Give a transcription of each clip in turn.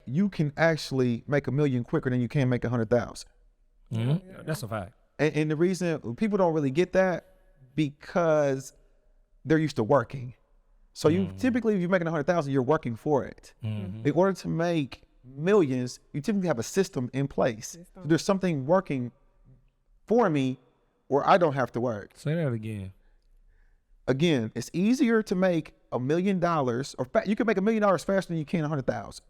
you can actually make $1 million quicker than you can make 100,000. Mm-hmm. That's a fact. And the reason people don't really get that because they're used to working. So you typically, if you're making 100,000, you're working for it. Mm-hmm. In order to make millions, you typically have a system in place. So there's something working for me where I don't have to work. Say that again. Again, it's easier to make $1 million, or you can make $1 million faster than you can 100,000,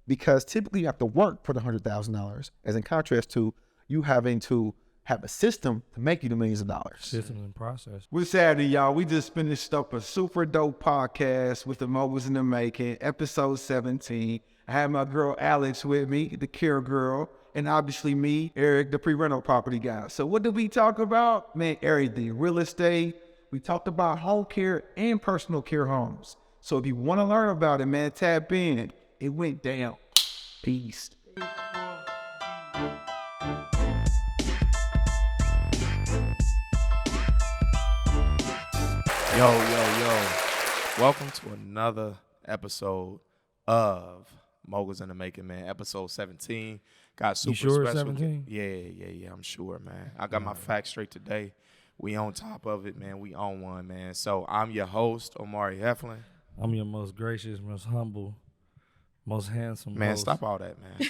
because typically you have to work for the $100,000, as in contrast to you having to have a system to make you the millions of dollars. System and process. What's happening, y'all? We just finished up a super dope podcast with the Moguls in the Making, episode 17. I had my girl Alex with me, the care girl, and obviously me, Eric, the pre-rental property guy. So what did we talk about? Man, everything. Real estate. We talked about home care and personal care homes. So if you want to learn about it, man, tap in. It went down. Peace. Yo. Welcome to another episode of Moguls in the Making, man. Episode 17. Got super You sure special. 17? Yeah, I'm sure, man. I got my facts straight today. We on top of it, man. We on one, man. So I'm your host, Omari Heflin. I'm your most gracious, most humble, most handsome Man, host, stop all that, man.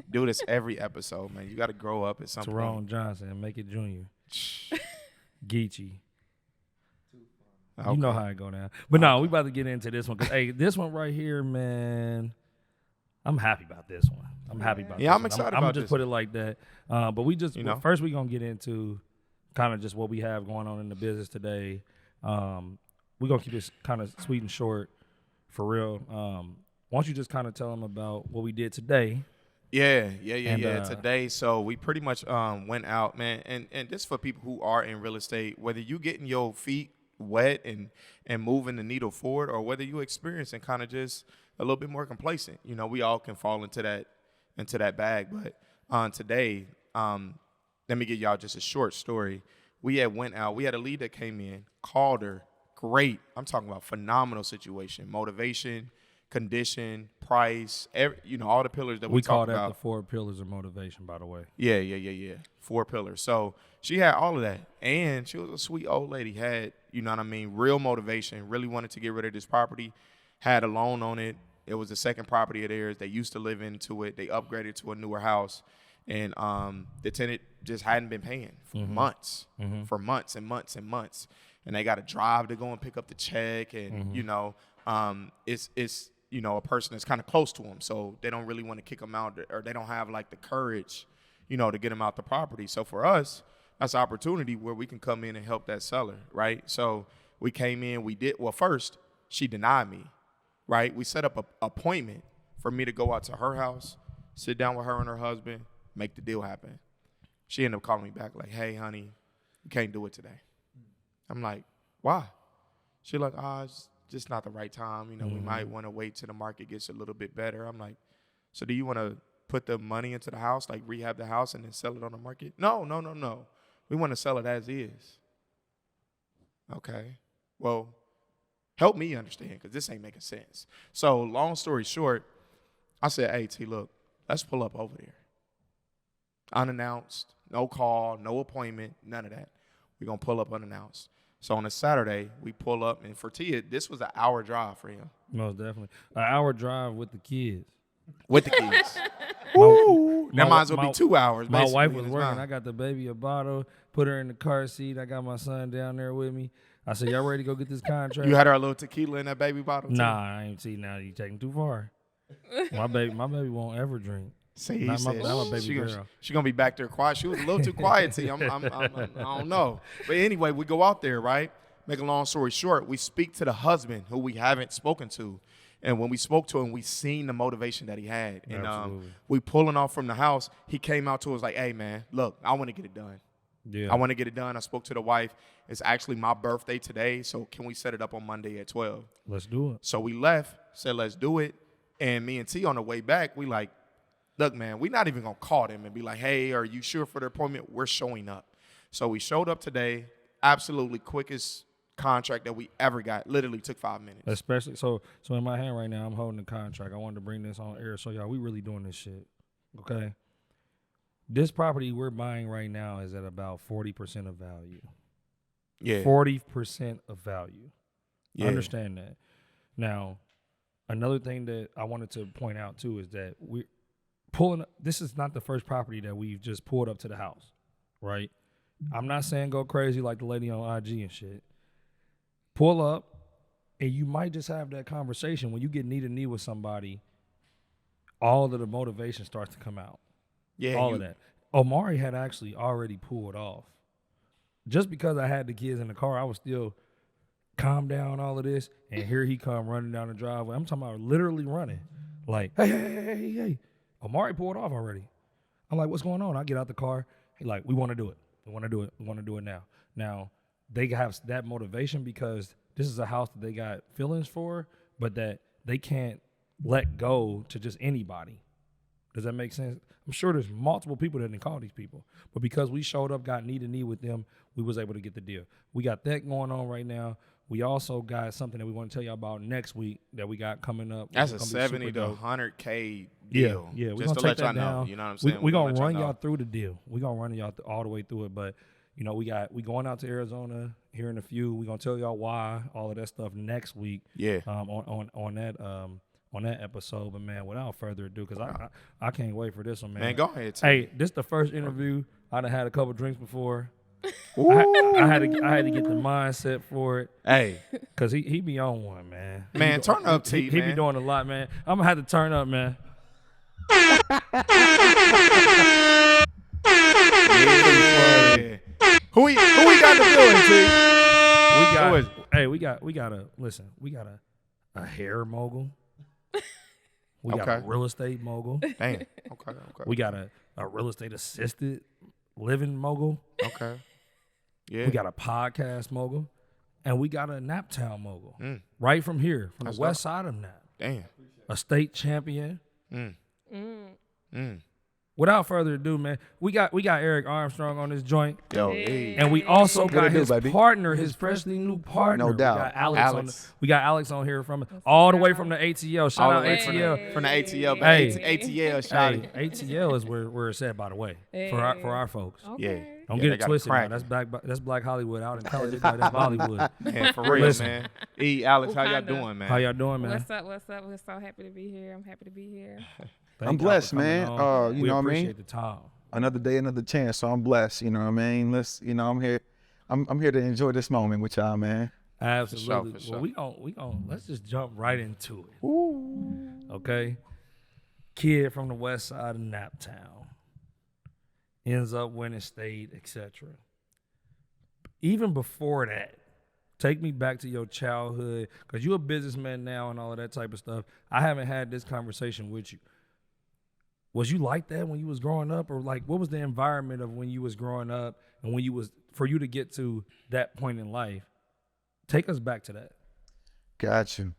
Do this every episode, man. You got to grow up at some Tyrone point. Johnson, make it Junior. Geechee. Okay. You know how it go now. But no, we about to get into this one. Cause, hey, this one right here, man, I'm happy about this one. I'm happy about this I'm one. excited I'm about just this put it like that. But we just, first we going to get into kind of just what we have going on in the business today. We're going to keep this kind of sweet and short for real. Why don't you just kind of tell them about what we did today? Yeah. And, Today, so we pretty much went out, man, and this for people who are in real estate, whether you getting your feet wet and moving the needle forward, or whether you experiencing kind of just a little bit more complacent. You know, we all can fall into that bag. But today, let me give y'all just a short story. We had went out. We had a lead that came in, called her. Great. I'm talking about phenomenal situation, motivation, condition, price, all the pillars that we call talked that about. the 4 pillars of motivation, by the way. Yeah. 4 pillars. So she had all of that. And she was a sweet old lady, had, real motivation, really wanted to get rid of this property, had a loan on it. It was the second property of theirs. They used to live into it. They upgraded to a newer house. And the tenant just hadn't been paying for months, for months and months and months. And they got to drive to go and pick up the check. And, it's a person that's kind of close to them. So they don't really want to kick them out, or they don't have like the courage, to get them out the property. So for us, that's an opportunity where we can come in and help that seller, right? So we came in, first she denied me, right? We set up an appointment for me to go out to her house, sit down with her and her husband, make the deal happen. She ended up calling me back like, hey, honey, you can't do it today. I'm like, why? She like, it's just not the right time. We might want to wait till the market gets a little bit better. I'm like, so do you want to put the money into the house, like rehab the house and then sell it on the market? No. We want to sell it as is. Okay. Well, help me understand, because this ain't making sense. So long story short, I said, hey, T, look, let's pull up over there. Unannounced, no call, no appointment, none of that. We're going to pull up unannounced. So on a Saturday, we pull up, and for Tia, this was an hour drive for him. Most definitely. An hour drive with the kids. With the kids. Woo! That might as well be 2 hours, My basically. wife was working. I got the baby a bottle, put her in the car seat. I got my son down there with me. I said, y'all ready to go get this contract? You had her a little tequila in that baby bottle, too? Nah, I ain't see. Now you taking too far. My baby won't ever drink. See, not my baby girl. She gonna be back there quiet. She was a little too quiet to you. I don't know. But anyway, we go out there, right? Make a long story short, we speak to the husband who we haven't spoken to. And when we spoke to him, we seen the motivation that he had. And we pulling off from the house. He came out to us like, hey, man, look, I want to get it done. Yeah. I want to get it done. I spoke to the wife. It's actually my birthday today, so can we set it up on Monday at 12? Let's do it. So we left, said, let's do it. And me and T on the way back, we like, look, man, we're not even going to call them and be like, hey, are you sure for the appointment? We're showing up. So we showed up today, absolutely quickest contract that we ever got. Literally took 5 minutes. Especially so in my hand right now, I'm holding the contract. I wanted to bring this on air. So y'all, we really doing this shit. Okay. This property we're buying right now is at about 40% of value. Yeah. 40% of value. Yeah. Understand that. Now, another thing that I wanted to point out too is that we're pulling. This is not the first property that we've just pulled up to the house, right? I'm not saying go crazy like the lady on IG and shit. Pull up, and you might just have that conversation when you get knee to knee with somebody. All of the motivation starts to come out. Yeah, all of that. Omari had actually already pulled off. Just because I had the kids in the car, I was still calm down, all of this, and here he come running down the driveway. I'm talking about literally running. Like, hey. Omari pulled off already. I'm like, what's going on? I get out the car. He like, we want to do it. We want to do it. We want to do it now. Now, they have that motivation because this is a house that they got feelings for, but that they can't let go to just anybody. Does that make sense? I'm sure there's multiple people that didn't call these people, but because we showed up, got knee to knee with them, we was able to get the deal. We got that going on right now. We also got something that we want to tell you about next week that we got coming up. That's a 70 to 100K deal. Yeah. We're just gonna to take let that y'all down. know. You know what I'm saying? We're gonna run y'all through the deal. We're gonna run y'all all the way through it. But you know, we going out to Arizona here in a few. We're gonna tell y'all why, all of that stuff next week. Yeah. On that episode. But man, without further ado, because I can't wait for this one, man. Man, go ahead. Hey, this is the first interview. I done had a couple drinks before. I had to get the mindset for it. Hey, cause he be on one, man. Man, turn up, T. He be doing a lot, man. I'm gonna have to turn up, man. Yeah. Who we got in the building, T? We got a hair mogul. We got a real estate mogul. Damn. Okay. We got a real estate assisted living mogul. Okay. Yeah. We got a podcast mogul. And we got a Naptown mogul. Right from here, from the west side of Nap. Damn. A state champion. Without further ado, man, we got Eric Armstrong on this joint. Yo, and we also got his partner, his freshly new partner. No doubt. We got we got Alex on here from all the way from the ATL. Shout out ATL. From the ATL. Hey. ATL, shout out. ATL is where it's at, by the way, for our folks. Yeah. Don't get it twisted now. That's Black Hollywood out in California. That's Bollywood. Man, for real, man. Alex, how y'all doing, man? How y'all doing, man? What's up? We're so happy to be here. I'm happy to be here. I'm blessed, man. You know what I mean? Appreciate the time. Another day, another chance. So I'm blessed. You know what I mean? I'm here. I'm here to enjoy this moment with y'all, man. Absolutely. For sure. Well, we gon' let's just jump right into it. Ooh. Okay. Kid from the west side of Naptown ends up winning state, etc. Even before that, take me back to your childhood, because you're a businessman now and all of that type of stuff. I haven't had this conversation with you. Was you like that when you was growing up, or like what was the environment of when you was growing up and when you was for you to get to that point in life? Take us back to that. Got you.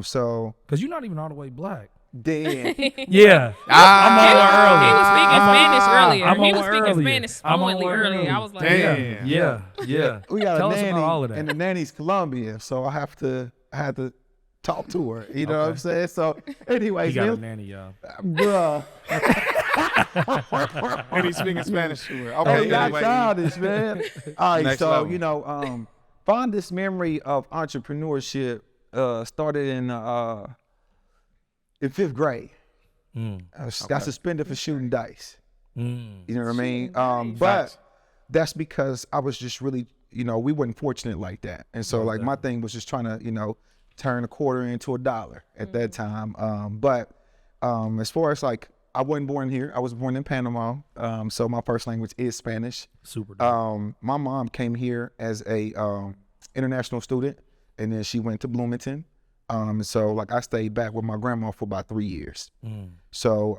So because you're not even all the way black. Damn. Yeah. I'm on He early. was speaking Spanish earlier. I'm He was on speaking earlier. Spanish I'm on fluently earlier. early. I was like, Damn. Yeah. We got Tell a us nanny, about all of that. and the nanny's Colombian, so I had to talk to her. You know what I'm saying? So, anyways, He got a nanny, y'all. bruh. And he's speaking Spanish to her. Hey, Okay, not anyway. childish, man. All right, Next so level. fondest memory of entrepreneurship started in 5th grade. Got suspended for shooting dice. You know what I mean? But that's because I was just really, we wasn't fortunate like that. And so like my thing was just trying to, turn a quarter into $1 at that time. But as far as like, I wasn't born here. I was born in Panama. So my first language is Spanish. Super dope. My mom came here as a international student, and then she went to Bloomington. So like I stayed back with my grandma for about 3 years. So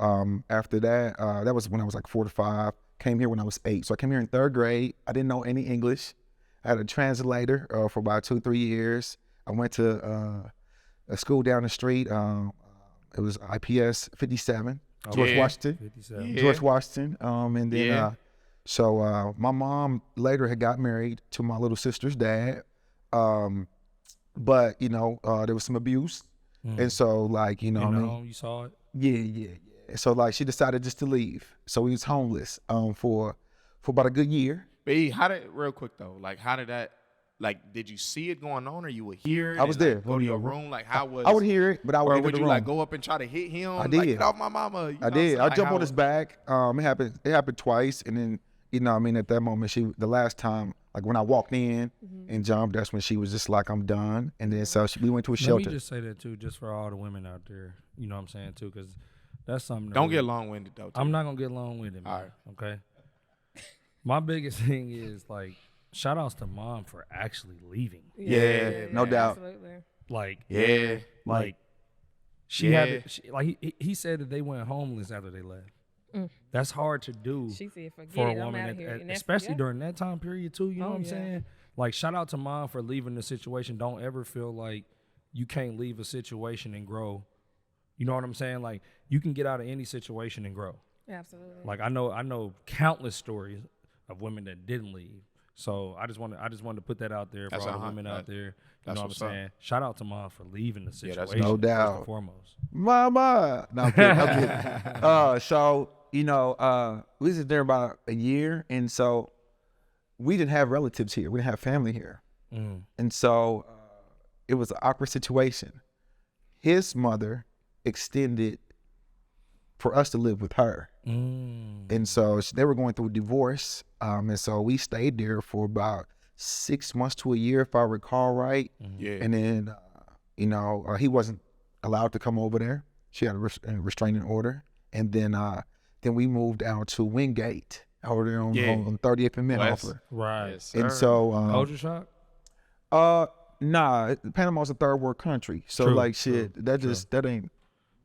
after that, that was when I was like 4 to 5. Came here when I was 8. So I came here in 3rd grade. I didn't know any English. I had a translator for about 2-3 years. I went to a school down the street. It was IPS 57, George Washington. 57. George Washington. And then so my mom later had got married to my little sister's dad. But there was some abuse, and so like in the home, you saw it. Yeah. So like she decided just to leave. So we was homeless for about a good year. But real quick though, like how did that? Like, did you see it going on, or you would hear it? I was there. Like, go to your room. Like, how was? I would hear it, but I would. Or would you like go up and try to hit him? I did. Like, get off my mama. I did. I jumped on his back. It happened twice, and then at that moment, the last time, like when I walked in and jumped, that's when she was just like, I'm done. And then so we went to a shelter. Let me just say that too, just for all the women out there. You know what I'm saying too, because that's something. Don't get long-winded though. I'm not gonna get long-winded, man. All right. Okay. My biggest thing is like. Shout outs to mom for actually leaving. Yeah, no doubt. Absolutely. Like she had he said that they went homeless after they left. That's hard to do She said, forget for a it, I'm woman, outta here. And especially during that time period too. You know what I'm yeah. saying? Like shout out to mom for leaving the situation. Don't ever feel like you can't leave a situation and grow. You know what I'm saying? Like you can get out of any situation and grow. Absolutely. Like I know countless stories of women that didn't leave. So I just wanted to put that out there for all the women out there. You know what I'm saying? Shout out to mom for leaving the situation. That's no doubt. First and foremost. Mama. No, I'm kidding. So, we was there about a year, and so we didn't have relatives here. We didn't have family here. And so it was an awkward situation. His mother extended for us to live with her. And so they were going through a divorce. And so we stayed there for about 6 months to a year, if I recall right. Yeah. And then, he wasn't allowed to come over there. She had a restraining order. And then we moved out to Wingate over there on 30th and Mentorship. Right. Yes, And so, Culture shock? Nah, Panama's a third world country. So True, like shit, that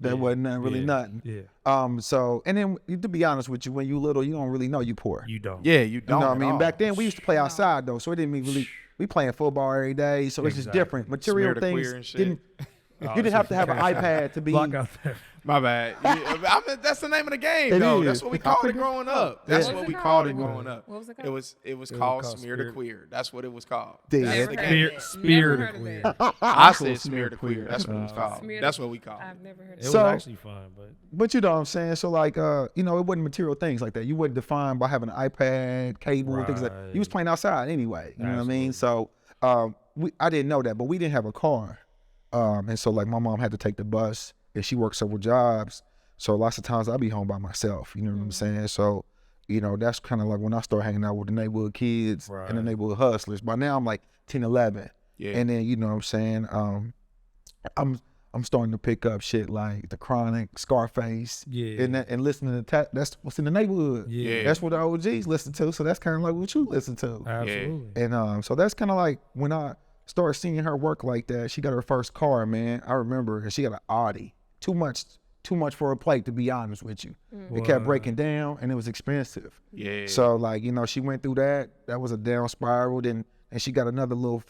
wasn't nothing. Yeah. So, and then to be honest with you, when you little, you don't really know you poor. You don't. Yeah, you don't. You know what I mean? all. Back then we used to play outside though, so it didn't mean really. We playing football every day, so it's just different. Material Smear the things queer and shit. didn't. You didn't have to have an iPad to be. Block out there. My bad. That's the name of the game, It though. is. That's what we called it growing up. That's What what was we it called called? it growing up. What was it called? It was called Smear the Queer. That's what it was called. Yeah. That's the Never game. heard of Spear Never the heard of queer. that. I said Smear the Queer. That's what it was called. Smear That's the- what we called it. I've never heard It of was So- actually fun, But you know what I'm saying? So like, it wasn't material things like that. You wasn't defined by having an iPad, cable, and things like that. You was playing outside anyway. You know what I mean? So I didn't know that, but we didn't have a car. And so like my mom had to take the bus, and she worked several jobs. So lots of times I'd be home by myself. You know what I'm saying? So, that's kind of like when I started hanging out with the neighborhood kids and the neighborhood hustlers. By now I'm like 10, 11. Yeah. And then, you know what I'm saying? I'm starting to pick up shit like The Chronic, Scarface, Yeah. and listening to that's what's in the neighborhood. Yeah. That's what the OGs listen to. So that's kind of like what you listen to. Absolutely. And so that's kind of like when I started seeing her work like that. She got her first car, man. I remember, and she got an Audi. Too much for a plate, to be honest with you. It kept breaking down, and it was expensive. Yeah. So like, she went through that. That was a down spiral. Then and she got another little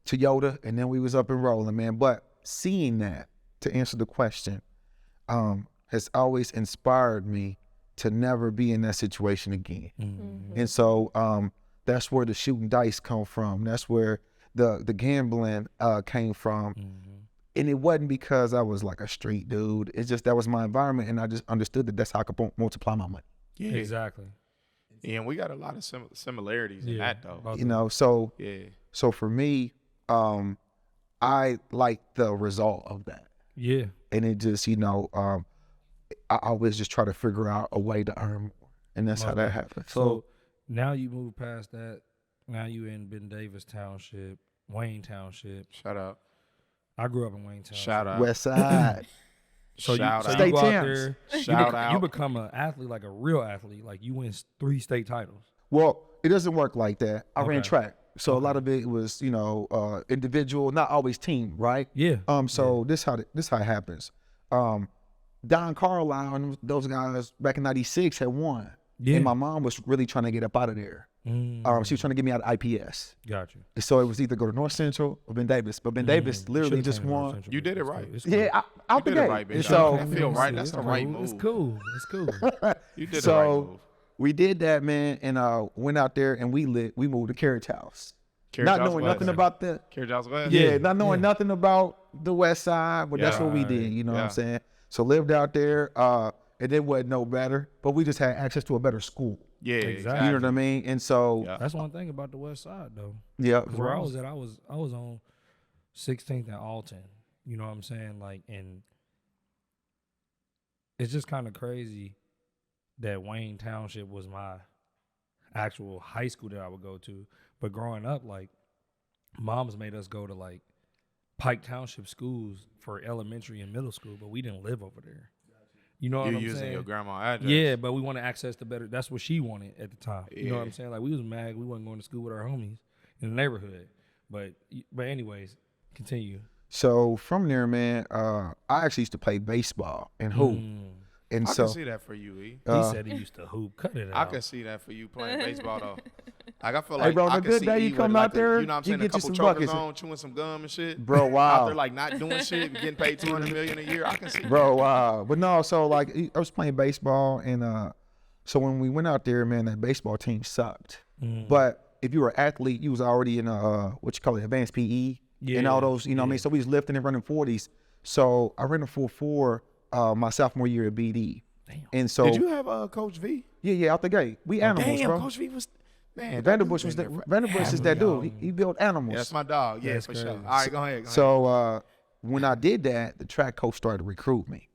Toyota, and then we was up and rolling, man. But seeing that, to answer the question, has always inspired me to never be in that situation again. And so that's where the shooting dice come from. That's where the gambling came from. And it wasn't because I was like a street dude. It's just that was my environment, and I just understood that that's how I could multiply my money. Yeah. Exactly. Yeah, and we got a lot of similarities in that, though. So Yeah. so for me, I like the result of that. Yeah. And it just, I always just try to figure out a way to earn more. And that's how that happened. So now you move past that. Now you in Ben Davis Township, Wayne Township. Shout out. I grew up in Wayne Township. Shout out. West Side. So Shout you out. State go out champs. there, Shout out. you become an athlete, like a real athlete. Like you win 3 state titles. Well, it doesn't work like that. I ran Okay. track. So a lot of it was, individual, not always team, right? Yeah. So this how it happens. Don Carlisle and those guys back in '96 had won. Yeah. And my mom was really trying to get up out of there. She was trying to get me out of IPS. Got you. So it was either go to North Central or Ben Davis. But Ben Davis literally Should've just came to North won. Central. You did it It's right. cool. It's cool. Yeah, out the You did it gate. right, bitch. And so I feel right. That's It's the right cool. move. It's cool. It's cool. You did the right so move. we did that, man, and went out there and we moved to Carriage House. not knowing nothing about the not knowing nothing about the West Side, but that's what we did. You know what I'm saying? So lived out there, and it wasn't no better, but we just had access to a better school. Yeah, exactly. You know what I mean? And so that's one thing about the West Side, though. Yeah, where I was at, I was on 16th and Alton. You know what I'm saying? Like, and it's just kind of crazy that Wayne Township was my actual high school that I would go to. But growing up, like, moms made us go to, like, Pike Township schools for elementary and middle school, but we didn't live over there. You know what I'm saying? You're using your grandma's address. Yeah, but we want to access the better. That's what she wanted at the time. You know what I'm saying? Like, we was mad. We wasn't going to school with our homies in the neighborhood. But anyways, continue. So from there, man, I actually used to play baseball and hoop. And I can see that for you, E. He said he used to hoop. Cut it out. I can see that for you playing baseball, though. Like, I feel like hey, bro, I on a good day, you come out there, you know what I'm saying, you a get you couple some chokers buckets. on, chewing some gum and shit. Bro, wow. Out there, like, not doing shit, getting paid $200 million a year. I can see Bro, wow. But no, so, like, I was playing baseball, and so when we went out there, man, that baseball team sucked. But if you were an athlete, you was already in what you call it, advanced PE, and all those, you know what I mean? So we was lifting and running 40s. So I ran a 4.4 my sophomore year at BD. Damn. And so did you have Coach V? Yeah, out the gate. We animals, Damn, bro. Coach V was, man. Vanderbush is that dude. He built animals. Yeah, that's my dog. Yeah, for sure. All right, go ahead. So when I did that, the track coach started to recruit me.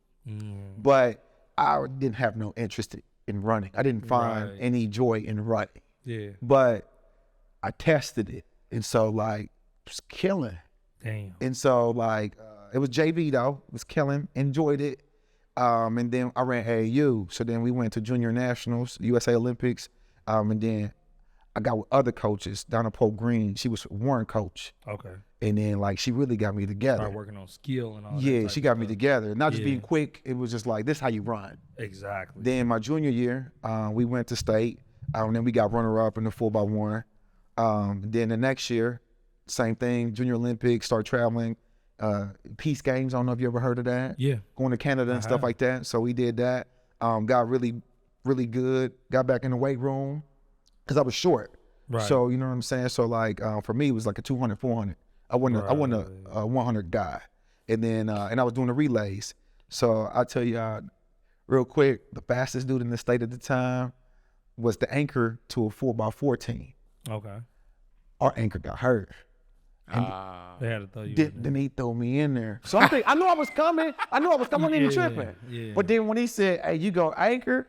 But I didn't have no interest in running. I didn't find any joy in running. Yeah. But I tested it. And so, like, it was killing. Damn. And so, like, it was JV, though. It was killing. Enjoyed it. And then I ran AAU. So then we went to Junior Nationals, USA Olympics. And then I got with other coaches. Donna Pope Green, she was Warren coach. Okay. And then, like, she really got me together. Start working on skill and all that. Yeah, she got me stuff. together. Not just being quick. It was just like, this how you run. Exactly. Then my junior year, we went to state. And then we got runner-up in the 4x1. Then the next year, same thing, Junior Olympics, start traveling. Peace Games, I don't know if you ever heard of that. Yeah. Going to Canada and stuff like that. So we did that. Got really, really good. Got back in the weight room because I was short. Right. So, you know what I'm saying? So, like, for me, it was like a 200, 400. I wasn't a 100 guy. And then, and I was doing the relays. So I tell you real quick, the fastest dude in the state at the time was the anchor to a 4x4 team. Okay. Our anchor got hurt. They had to throw you Then he threw me in there. So I'm thinking, I knew I was coming. I wasn't even tripping. Yeah. But then when he said, hey, you go anchor,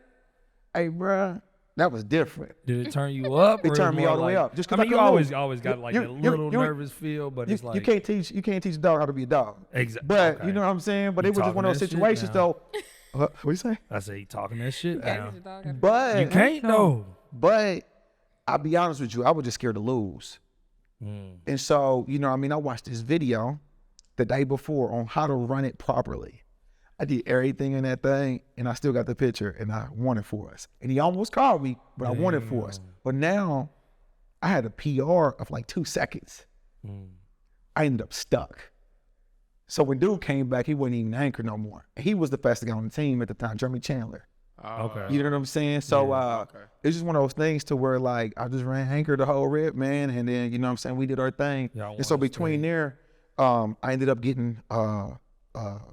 hey, bruh, that was different. Did it turn you up? It turned me all the way up. Just 'cause I mean, I you couldn't always move. got like You- that you- little you- nervous feel, but it's like you can't teach a dog how to be a dog. Exactly. But you know what I'm saying? But You it was just one of those talking that shit situations now. though. What you say? I say he talking that shit now. But You can't though. But I'll be honest with you, I was just scared to lose. And so, you know what I mean? I watched this video the day before on how to run it properly. I did everything in that thing, and I still got the picture, and I won it for us. And he almost called me, but I won it for us. But now, I had a PR of like 2 seconds. I ended up stuck. So when dude came back, he wasn't even anchor no more. He was the fastest guy on the team at the time, Jeremy Chandler. Okay. You know what I'm saying? So it's just one of those things to where, like, I just ran anchor the whole rip, man. And then, you know what I'm saying, we did our thing. And so between there, I ended up getting a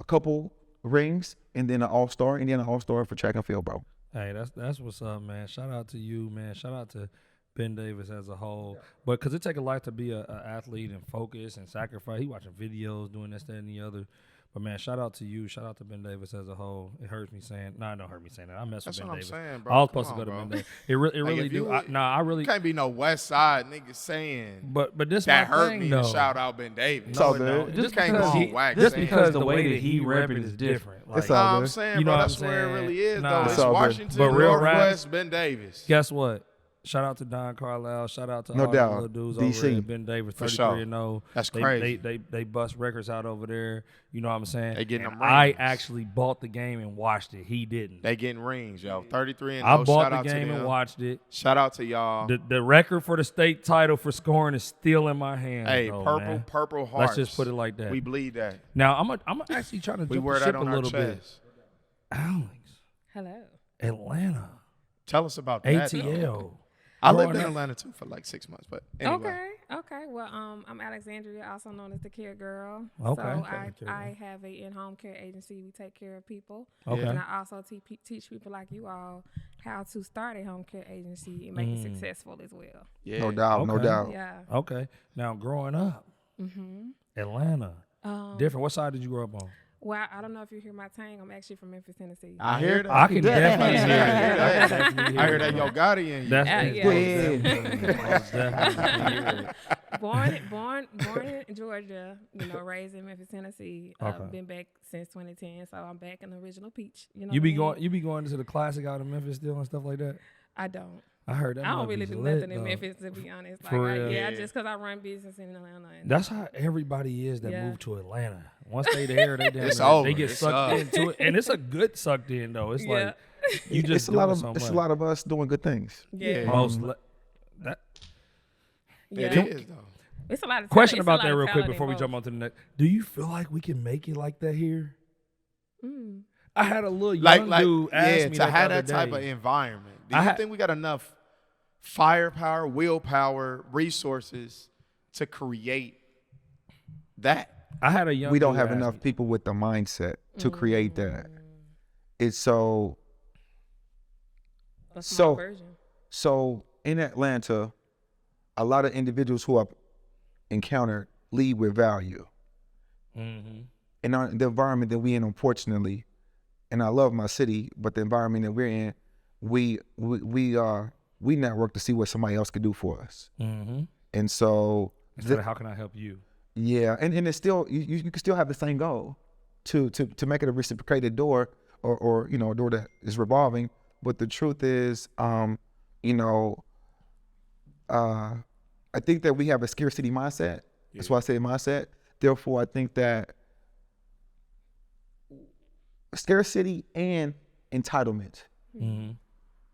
couple rings and then an all-star, Indiana all-star for track and field, bro. Hey, that's what's up, man. Shout out to you, man. Shout out to Ben Davis as a whole. But because it take a lot to be an athlete and focus and sacrifice. He watching videos, doing this, that, and the other. But, man, shout out to you. Shout out to Ben Davis as a whole. It hurts me saying – no, it don't hurt me saying that. I mess with Ben Davis. That's what I'm saying, bro. I was supposed to go to Ben Davis. It really do. I really – can't be no West Side nigga saying But this that my hurt thing, me though. to shout out Ben Davis. No, It just can't go on wax. Just saying because that. the way that he rep it is different. Like, It's all I'm good. saying, You know bro, what that's I'm where it saying? really is, Nah. though. It's It's all good. Washington, But real Northwest, Ben Davis. guess what? Shout out to Don Carlisle. Shout out to No all doubt. the little dudes DC. over there. Ben Davis, For 33-0. That's They- crazy. They bust records out over there. You know what I'm saying? They getting And them I rings. actually bought the game and watched it. He didn't. They getting rings, yo. 33-0. I bought Shout the out to game them. and watched it. Shout out to y'all. The record for the state title for scoring is still in my hands. Hey, though, man. purple hearts. Let's just put it like that. We bleed that. Now I'm actually trying to We jump wear the that ship a on our little bit. chest. Alex, Hello. Atlanta, Tell us about that. though. ATL. I lived in Atlanta too for like 6 months, but anyway. Okay. Well, I'm Alexandria, also known as the Care Girl. Okay. So I have a in-home care agency. We take care of people. Okay. And I also teach people like you all how to start a home care agency and make it successful as well. Yeah. No doubt, no doubt. Yeah. Okay. Now, growing up, Atlanta, different. What side did you grow up on? Well, I don't know if you hear my tang. I'm actually from Memphis, Tennessee. I hear that. I can definitely hear I heard that Yo Gotti in you. That's definitely Born in Georgia, raised in Memphis, Tennessee. Been back since 2010, so I'm back in the original Peach. You be going to the classic out of Memphis still and stuff like that? I don't. I heard that. I don't really do nothing in Memphis, to be honest. Just because I run business in Atlanta. That's how everybody is that moved to Atlanta. Once they there, they get sucked into it, and it's a good sucked in though. It's like you just it's a lot of us doing good things. Yeah. It is though. It's a lot of question about that real quick before we jump on to the next. Do you feel like we can make it like that here? I had a little young dude ask me to have that type of environment. Do you think we got enough firepower, willpower, resources to create that? I had a young. We don't have enough people with the mindset to create that. It's so in Atlanta, a lot of individuals who I've encountered lead with value. And the environment that we in, unfortunately, and I love my city, but the environment that we're in, we network to see what somebody else could do for us. And so instead of how can I help you? Yeah, and it's still you can still have the same goal to make it a reciprocated door or a door that is revolving. But the truth is, I think that we have a scarcity mindset. That's why I say mindset. Therefore, I think that scarcity and entitlement.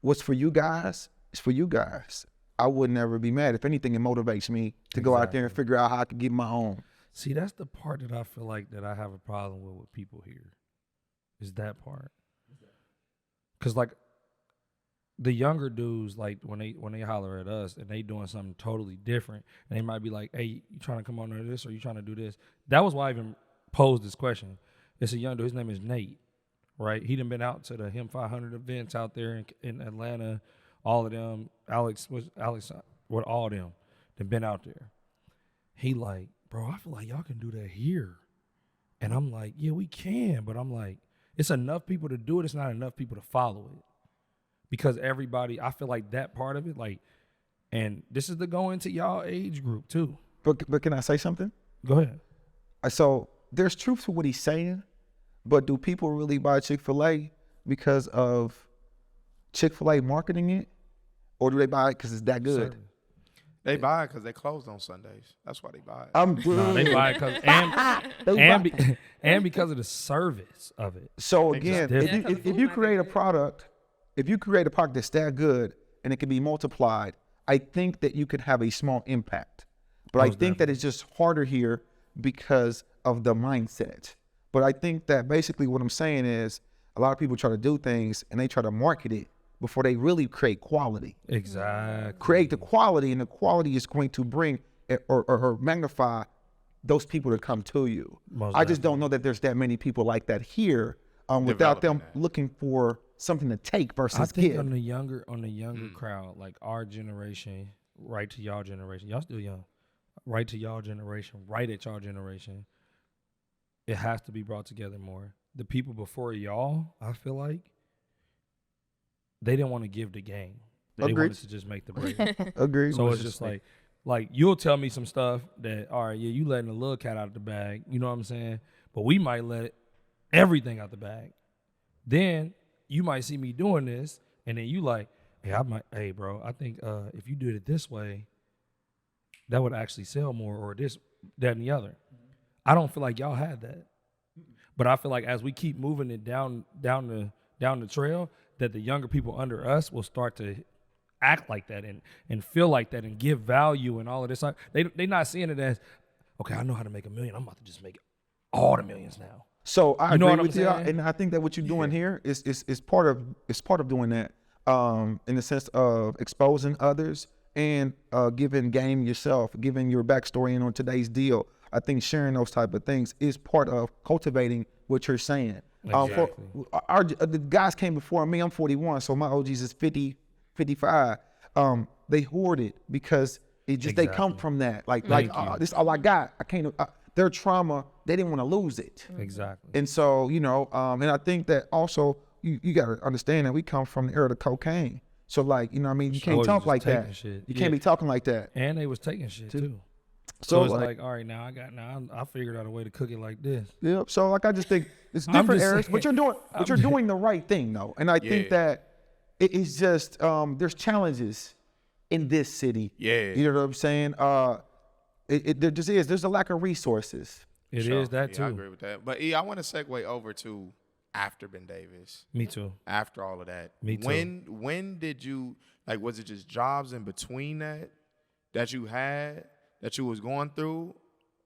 What's for you guys is for you guys. I would never be mad. If anything, it motivates me to go out there and figure out how I can get my own. See, that's the part that I feel like that I have a problem with people here. Is that part? Because like the younger dudes, like when they holler at us and they doing something totally different, and they might be like, "Hey, you trying to come on to this or you trying to do this?" That was why I even posed this question. It's a young dude. His name is Nate, right? He done been out to the Him 500 events out there in Atlanta. All of them, Alex, with all of them, that been out there. He like, bro, I feel like y'all can do that here. And I'm like, yeah, we can. But I'm like, it's enough people to do it. It's not enough people to follow it. Because everybody, I feel like that part of it, like, and this is to go into y'all age group too. But can I say something? Go ahead. So there's truth to what he's saying, but do people really buy Chick-fil-A because of Chick-fil-A marketing it? Or do they buy it because it's that good? Certainly. They buy it because they closed on Sundays. That's why they buy it. They buy it because and because of the service of it. So again, if you create a product, that's that good and it can be multiplied, I think that you could have a small impact. But I think that it's just harder here because of the mindset. But I think that basically what I'm saying is a lot of people try to do things and they try to market it before they really create quality. Exactly. Create the quality, and the quality is going to bring or magnify those people to come to you. I just don't know that there's that many people like that here without them looking for something to take versus I think give. on the younger crowd, like our generation, right to y'all generation, y'all still young, right to y'all generation, right at y'all generation, it has to be brought together more. The people before y'all, I feel like, they didn't want to give the game. They wanted to just make the break. Agreed. So it's just like you'll tell me some stuff that, all right, yeah, you letting the little cat out of the bag. You know what I'm saying? But we might let everything out the bag. Then you might see me doing this, and then you like, hey, bro, I think if you did it this way, that would actually sell more, or this, that, and the other. I don't feel like y'all had that. But I feel like as we keep moving it down the trail, that the younger people under us will start to act like that and feel like that and give value and all of this. They not seeing it as, okay, I know how to make $1 million. I'm about to just make all the millions now. So I agree with you, and I think that what you're doing here is part of doing that. in the sense of exposing others and giving game yourself, giving your backstory. And on today's deal, I think sharing those type of things is part of cultivating what you're saying. Exactly. The guys came before me. I'm 41, so my OGs is 50, 55. They hoard it because it just they come from that. This is all I got. I can't. Their trauma, they didn't want to lose it. Exactly. And so, and I think that also you got to understand that we come from the era of cocaine. So you can't talk like that. Shit. You can't be talking like that. And they was taking shit too. So it's like, all right, I figured out a way to cook it like this. Yep. So I just think it's different, Eric, but you're doing the right thing though. And I think that it's just, there's challenges in this city. Yeah. You know what I'm saying? There just is. There's a lack of resources. It is that too. I agree with that. But I want to segue over to after Ben Davis. Me too. After all of that. Me too. When did you, was it just jobs in between that you had, that you was going through?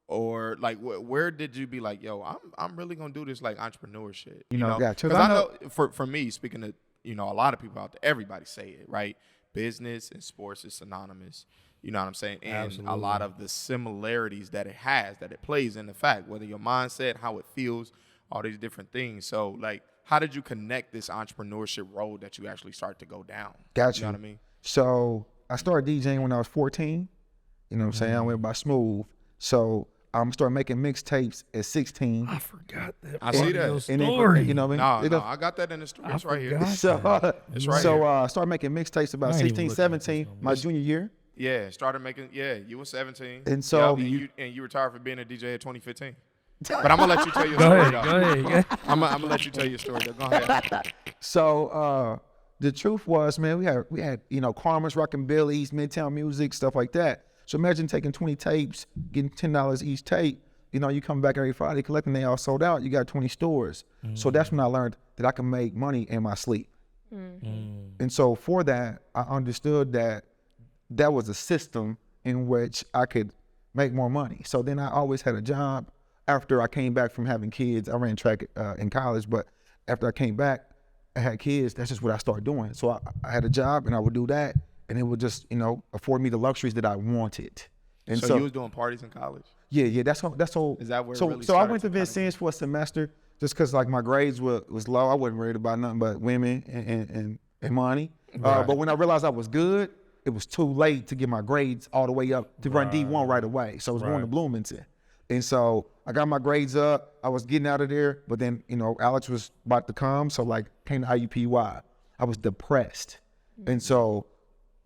Or where did you be like, yo, I'm really going to do this entrepreneurship? You know? Because I know for me, speaking to, a lot of people out there, everybody say it, right? Business and sports is synonymous. You know what I'm saying? And Absolutely. a lot of the similarities that it plays in the fact, whether your mindset, how it feels, all these different things. So, how did you connect this entrepreneurship road that you actually start to go down? Gotcha. You know what I mean? So, I started DJing when I was 14. You know what I'm saying? I went by Smooth. So, I started making mixtapes at 16. I forgot that. I see that. Story. You know what I mean? No, I got that in the story. It's right here. So, It's right here. I started making mixtapes about 16, 17, my junior year. Yeah, started making. Yeah, you were 17, and so you retired for being a DJ at 2015. But I'm gonna let you tell your story. Go ahead. I'm gonna let you tell your story. Though. Go ahead. So the truth was, man, we had Karma's Rockin' Billy's, Midtown Music, stuff like that. So imagine taking 20 tapes, getting $10 each tape. You come back every Friday collecting, they all sold out. You got 20 stores. So that's when I learned that I can make money in my sleep. And so for that, I understood that was a system in which I could make more money. So then I always had a job. After I came back from having kids, I ran track in college, but after I came back, I had kids. That's just what I started doing. So I had a job and I would do that, and it would just, afford me the luxuries that I wanted. And so you was doing parties in college? Yeah. That's all. Is that where so, it really so I went to Vincennes for a semester just because my grades was low. I wasn't worried about nothing but women and money. Right. But when I realized I was good, it was too late to get my grades all the way up to run D1 right away. So I was going to Bloomington. And so I got my grades up. I was getting out of there. But then, Alex was about to come. So came to IUPUI. I was depressed. And so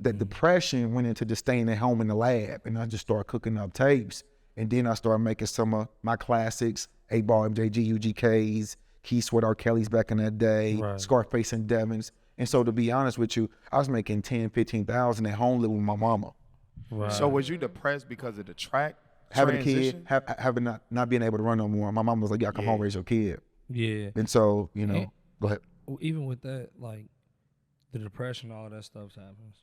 that depression went into just staying at home in the lab. And I just started cooking up tapes. And then I started making some of my classics, 8-Ball, MJG, UGKs, Keith Sweat, R. Kelly's back in that day, Scarface and Devins. And so to be honest with you, I was making 10, 15,000 at home living with my mama. Right. So was you depressed because of the track having transition? a kid, having not being able to run no more? My mom was like, "Yeah, come home, raise your kid." Yeah. And so go ahead. Even with that, the depression, all that stuff happens.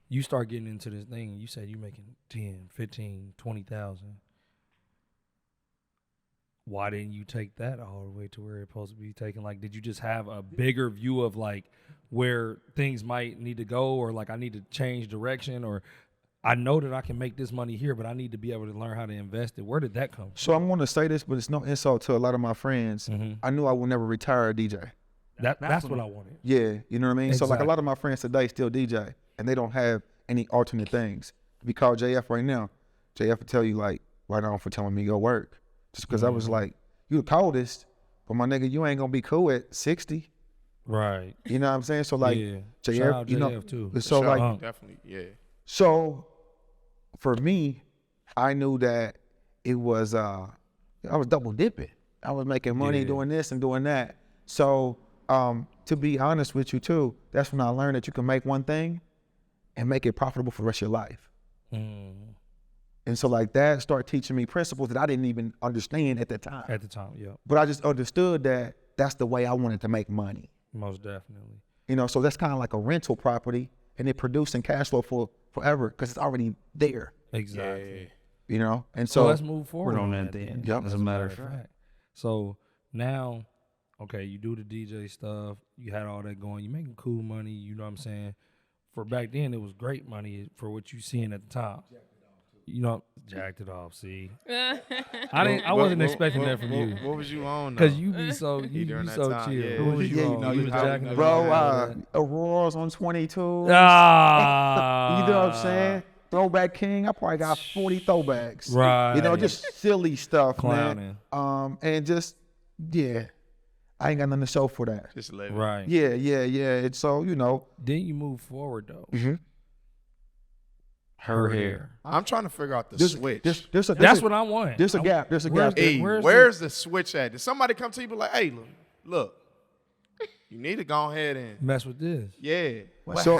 You start getting into this thing. You said you making 10, 15, 20,000. Why didn't you take that all the way to where it's supposed to be taken? Did you just have a bigger view of where things might need to go, or I need to change direction, or I know that I can make this money here, but I need to be able to learn how to invest it? Where did that come from? So I'm going to say this, but it's no insult to a lot of my friends. I knew I would never retire a DJ. That's what I wanted. Yeah, you know what I mean? Exactly. So a lot of my friends today still DJ, and they don't have any alternate things. If you call JF right now, JF will tell you right on for telling me go work. Just because I was you the coldest, but my nigga, you ain't gonna be cool at 60. Right. You know what I'm saying? So JF, JF too. So definitely, yeah. So for me, I knew that it was I was double dipping. I was making money doing this and doing that. So to be honest with you too, that's when I learned that you can make one thing and make it profitable for the rest of your life. And so that started teaching me principles that I didn't even understand at the time. Yeah. But I just understood that that's the way I wanted to make money. Most definitely. So that's kind of like a rental property, and it producing cash flow for forever because it's already there. Exactly. And so let's move forward on that then. Yep. As a matter of fact. So now okay, you do the DJ stuff, you had all that going, you making cool money, you know what I'm saying? For back then, it was great money for what you seeing at the time. You know, jacked it off. See, I wasn't expecting that from you. What was you on? Because you be so chill. Yeah. What was you on? You was jacking it Bro, off. Auroras on 22. Ah, You know what I'm saying? Throwback King. I probably got 40 throwbacks. Right. You know, just silly stuff, Clowning. man. And just I ain't got nothing to show for that. Just live. Right. Yeah. And so, you know. Then you move forward though. Mm-hmm. Her hair. I'm trying to figure out the switch. That's what I want. There's a gap. There's a gap. Hey, where's the switch at? Did somebody come to you and be like, hey, look, you need to go ahead and mess with this? Yeah. So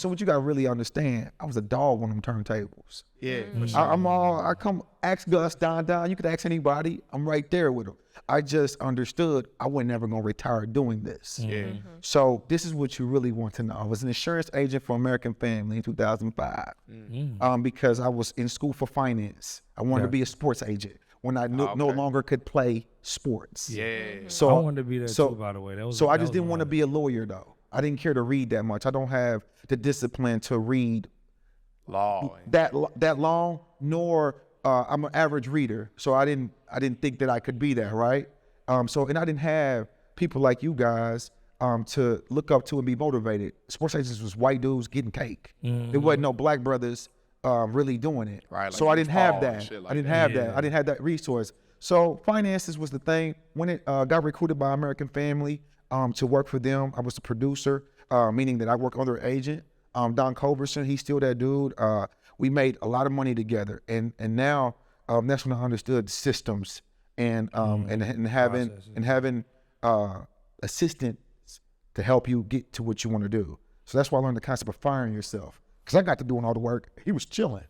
what you gotta really understand, I was a dog on them turntables. Yeah. I come ask Gus, Don, you could ask anybody. I'm right there with them. I just understood I wasn't never gonna retire doing this. Yeah. So this is what you really want to know. I was an insurance agent for American Family in 2005 because I was in school for finance. I wanted to be a sports agent when I no longer could play sports. Yeah. So I wanted to be there too, by the way. I just didn't want to be a lawyer though. I didn't care to read that much. I don't have the discipline to read law that long, nor I'm an average reader. So I didn't think that I could be that, right? And I didn't have people like you guys to look up to and be motivated. Sports agents was white dudes getting cake. There wasn't no black brothers really doing it. Right. So I didn't have that. Like I didn't have that. I didn't have that resource. So finances was the thing. When it got recruited by American Family to work for them, I was the producer, meaning that I work under an agent. Don Culberson, he's still that dude. We made a lot of money together, and now that's when I understood systems and having assistants to help you get to what you want to do. So that's why I learned the concept of firing yourself, because I got to doing all the work. He was chilling,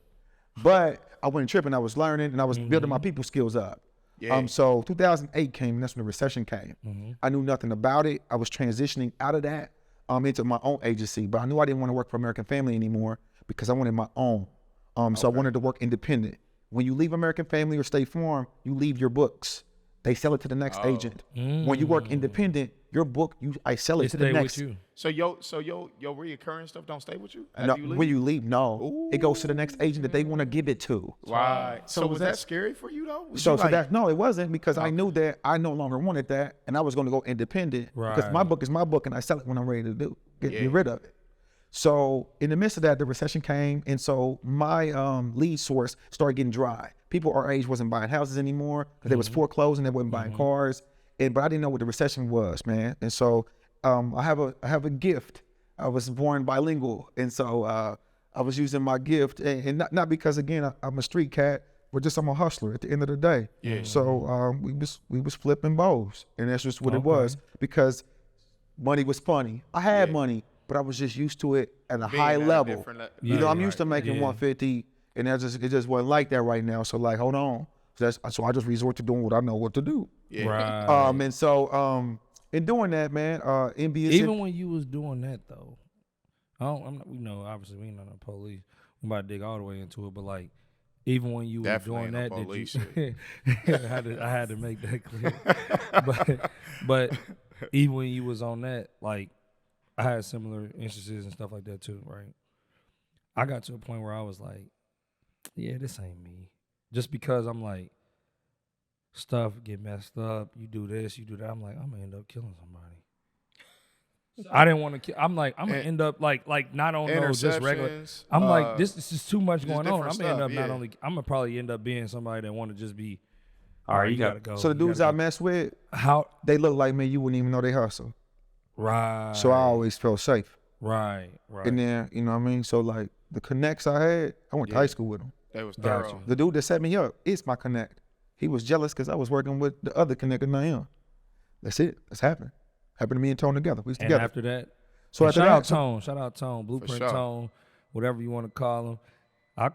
but I wasn't tripping. I was learning and I was building my people skills up. Yeah. So 2008 came, and that's when the recession came. I knew nothing about it. I was transitioning out of that into my own agency, but I knew I didn't want to work for American Family anymore because I wanted my own. So I wanted to work independent. When you leave American Family or State Farm, you leave your books. They sell it to the next agent. When you work independent, your book, I sell it to the next. With you. So your reoccurring stuff don't stay with you No, when you leave, no. Ooh. It goes to the next agent that they want to give it to. Right. So was that scary for you though? No, it wasn't, because I knew that I no longer wanted that, and I was going to go independent because my book is my book, and I sell it when I'm ready to get rid of it. So in the midst of that, the recession came, and so my lead source started getting dry. People our age wasn't buying houses anymore because they was foreclosing, they wasn't buying cars, but I didn't know what the recession was, man. And so I have a gift. I was born bilingual, and so I was using my gift, and not because, again, I'm a street cat, but just I'm a hustler at the end of the day. Yeah. So we was flipping bows, and that's just what it was, because money was funny. I had money, but I was just used to it at a high level. I'm used to making 150, and it just wasn't like that right now. So like, hold on. So I just resort to doing what I know what to do. Yeah. Right. And so in doing that, man, NBS. Even when you was doing that though, obviously we ain't on the police. We about to dig all the way into it, but like, even when you were doing that, I had to make that clear. but even when you was on that, like, I had similar instances and stuff like that too, right? I got to a point where I was like, yeah, this ain't me. Just because I'm like, stuff get messed up, you do this, you do that. I'm like, I'm gonna end up killing somebody. I didn't want to kill. I'm like, I'm gonna end up like not on those just regular. I'm like, this is too much going on. I'm gonna end up I'm gonna probably end up being somebody that want to just be. All right, you gotta go. So the dudes I mess with, they look like me. You wouldn't even know they hustle. Right. So I always felt safe. Right. And then, you know what I mean? So like the connects I had, I went to high school with them. They was thorough. The dude that set me up is my connect. He was jealous because I was working with the other connect than I am. That's it. That's happened. Happened to me and Tone together. We was together. And after that, so after shout out Tone, Blueprint Tone, whatever you want to call him. I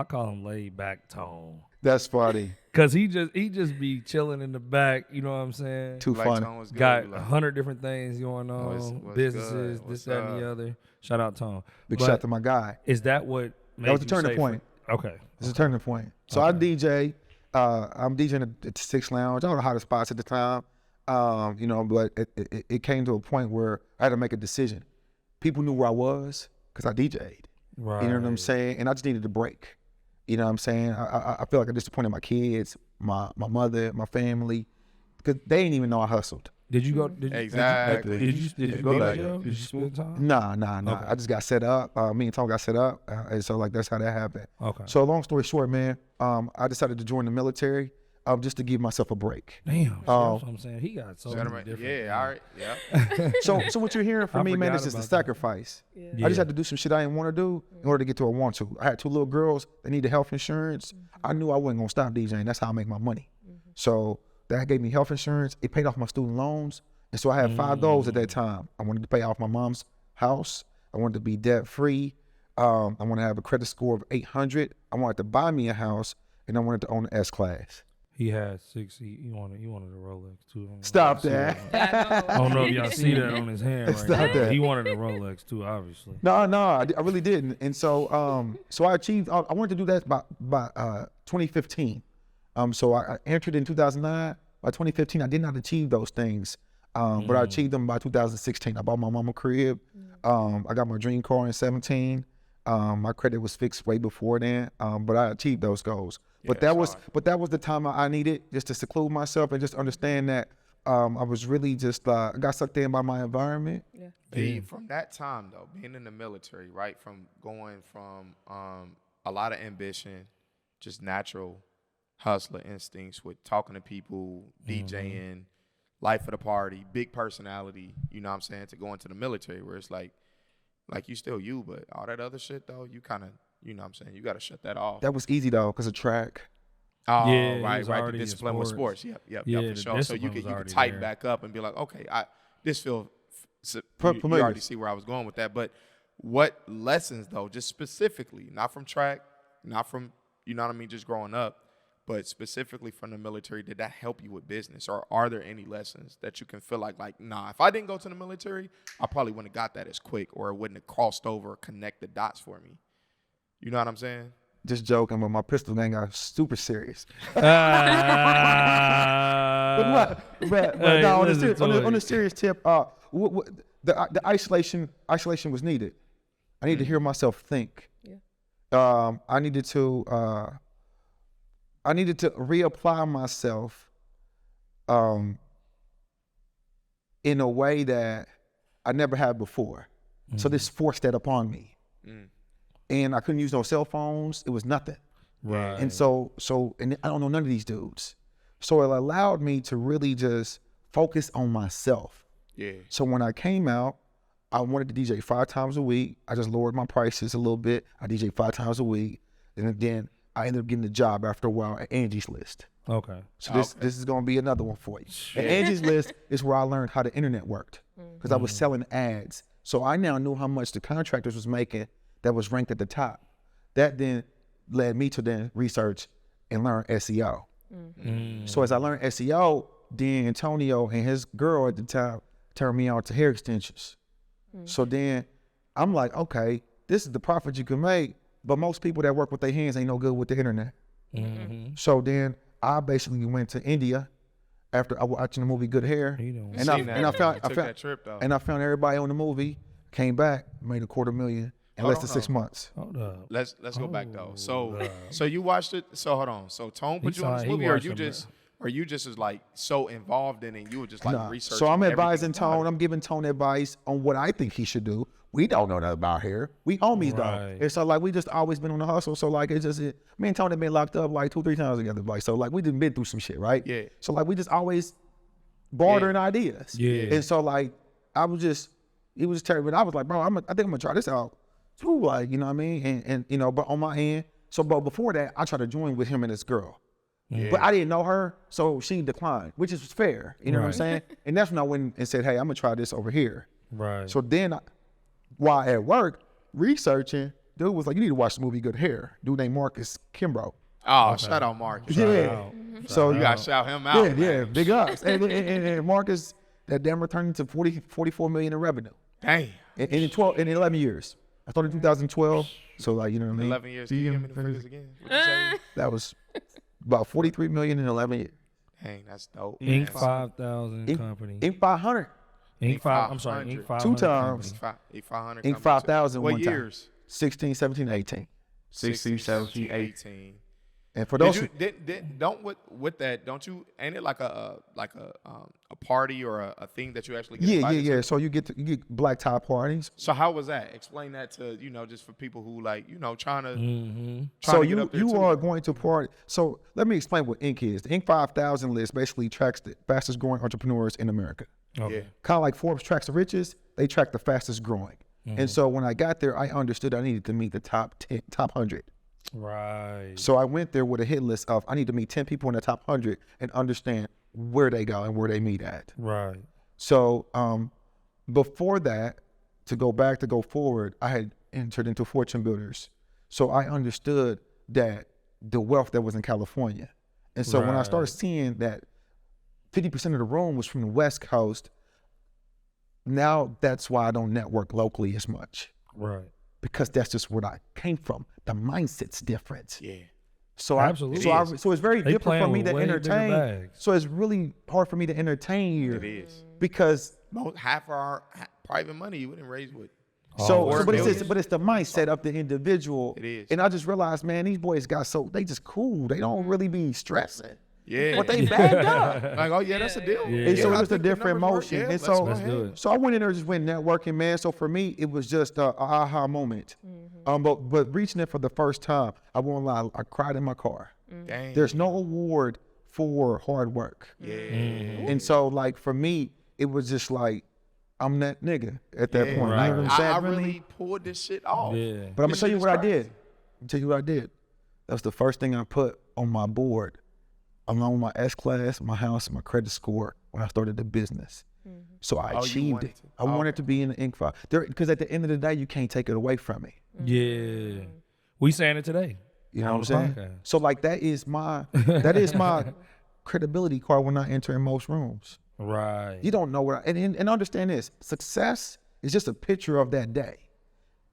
call him laid back Tone. That's funny. Cause he just be chilling in the back, you know what I'm saying? Too funny. Got 100 different things going on, businesses, this, that, and the other. Shout out Tone. Big shout out to my guy. Is that what made that was the turning point? Okay. It's a turning point. So I DJ. I'm DJing at the Six Lounge. I don't know how the spots at the time. You know, but it came to a point where I had to make a decision. People knew where I was because I DJ'd. Right. You know what I'm saying? And I just needed a break. You know what I'm saying? I feel like I disappointed my kids, my mother, my family, because they didn't even know I hustled. Did you go? Exactly. Did you go to jail? Did you spend time? Nah. Okay. I just got set up. Me and Tom got set up. And so like that's how that happened. Okay. So long story short, man, I decided to join the military just to give myself a break. Damn. That's what I'm saying. He got so many different. Yeah, all right. Yeah. So what you're hearing from me, man, is just a sacrifice. Yeah. I just had to do some shit I didn't want to do in order to get to where I want to. I had 2 little girls that needed health insurance. I knew I wasn't gonna stop DJing. That's how I make my money. So that gave me health insurance. It paid off my student loans. And so I had 5 goals at that time. I wanted to pay off my mom's house. I wanted to be debt free. I wanted to have a credit score of 800. I wanted to buy me a house, and I wanted to own an S-Class. He had 6. He wanted a Rolex too. Stop that. I don't know if y'all see that on his hand right Stop now. that. He wanted a Rolex too, obviously. No, I really didn't. And so, so I achieved. I wanted to do that by 2015. So I entered in 2009. By 2015, I did not achieve those things, but I achieved them by 2016. I bought my mama a crib. I got my dream car in 17. My credit was fixed way before then, but I achieved those goals. But that was the time I needed just to seclude myself and just understand that I was really just got sucked in by my environment. Yeah. From that time though, being in the military, right, from going from a lot of ambition, just natural hustler instincts with talking to people, DJing, life of the party, big personality, you know what I'm saying, to go into the military where it's like you still you, but all that other shit though, you kind of, you know what I'm saying, you got to shut that off. That was easy though, because of track. Oh, Yeah, right. the The discipline with sports. Yep, Yeah, for the sure. So you discipline can was tighten already back up and be like, okay, this feels, you Familiar. already see where I was going with that. But what lessons though, just specifically, not from track, not from, you know what I mean, just growing up, but specifically from the military, did that help you with business? Or are there any lessons that you can feel like, nah, if I didn't go to the military, I probably wouldn't have got that as quick, or it wouldn't have crossed over or connect the dots for me. You know what I'm saying? Just joking, but my pistol gang got super serious. But Hey, no, listen on a serious tip, the isolation was needed. I needed to hear myself think. Yeah. I needed to reapply myself in a way that I never had before. So this forced that upon me. And I couldn't use no cell phones. It was nothing. Right. And so and I don't know none of these dudes. So it allowed me to really just focus on myself. Yeah. So when I came out, I wanted to DJ 5 times a week. I just lowered my prices a little bit. I DJ 5 times a week. And then I ended up getting a job after a while at Angie's List. Okay. So this is going to be another one for you. At Angie's List is where I learned how the internet worked, because I was selling ads. So I now knew how much the contractors was making that was ranked at the top. That then led me to then research and learn SEO. So as I learned SEO, then Antonio and his girl at the time turned me on to hair extensions. So then I'm like, okay, this is the profit you can make, but most people that work with their hands ain't no good with the internet. So then I basically went to India after I watching the movie Good Hair, and I found everybody on the movie. Came back, made $250,000 in less than 6 months. Hold up. Let's go back though. So you watched it. So hold on. So Tone put you on this movie, or you just was like so involved in it, and you were just like researching. So I'm advising everything Tone. I'm giving Tone advice on what I think he should do. We don't know nothing about hair. We homies though. And so like we just always been on the hustle. So like it's just me and Tone have been locked up like 2-3 times together. Like so like we done been through some shit, right? Yeah. So like we just always bartering ideas. Yeah. And so like he was terrible. I was like, bro, I think I'm gonna try this out too. Like, you know what I mean? And you know, but on my end. So but before that, I tried to join with him and his girl. Yeah. But I didn't know her, so she declined, which is fair. You know what I'm saying? And that's when I went and said, hey, I'm gonna try this over here. Right. So then while at work researching, dude was like, you need to watch the movie Good Hair. Dude named Marcus Kimbrough. Oh, shout out Marcus. So you gotta shout him out. Yeah, big ups. and Marcus, that damn turned into $44 million in revenue. Dang. In 11 years. I started in 2012. So like, you know what I mean? 11 years. Can you give me the figures again? What'd you say? That was about $43 million in 11 years. Dang, that's dope. Inc. 5000 company. Inc. 500. Inc. 5. I'm sorry. Inc. 500. 2 times. Inc. 500. Inc. 5000 What one years? time. 16, 17, 18. 16, 17, 18. And for those, don't you? Ain't it like a party or a thing that you actually get yeah. to? So you get black tie parties. So how was that? Explain that to just for people who trying to. So to get up there you too. are going to party. So let me explain what Inc. is. The Inc. 5000 list basically tracks the fastest growing entrepreneurs in America. Okay. Yeah. Kind of like Forbes tracks the richest. They track the fastest growing. And so when I got there, I understood I needed to meet the top 100. Right. So I went there with a hit list of I need to meet 10 people in the top 100 and understand where they go and where they meet at. Right. So before that, to go forward, I had entered into Fortune Builders. So I understood that the wealth that was in California. And so when I started seeing that 50% of the room was from the West Coast, now that's why I don't network locally as much. Right. Because that's just where I came from. The mindset's different. Yeah. So Absolutely. so it's very different for me to entertain. Bags. So it's really hard for me to entertain here. It is. Because Half our private money you wouldn't raise with. but it's the mindset of the individual. It is. And I just realized, man, these boys they just cool. They don't really be stressing. Yeah. But they bagged up. Like, oh yeah, that's a deal. Yeah. And so I it was a think the different numbers work. motion. Yeah, And let's so, go ahead. so I went in there just went networking, man. So for me, it was just a aha moment. But reaching it for the first time, I won't lie, I cried in my car. Dang. There's no award for hard work. Yeah. And so like for me, it was just like, I'm that nigga at that point. Right. You know what I'm saying? I really pulled this shit off. Yeah. But I'm gonna This tell you shit what I is did. crazy. That was the first thing I put on my board, along with my S-class, my house, my credit score when I started the business. So I you achieved wanted it. to. I wanted to be in the Inc. 5. Because at the end of the day, you can't take it away from me. Yeah. We saying it today. You know On what I'm the saying? podcast. So like that is my credibility card when I enter in most rooms. Right. You don't know what and understand this. Success is just a picture of that day.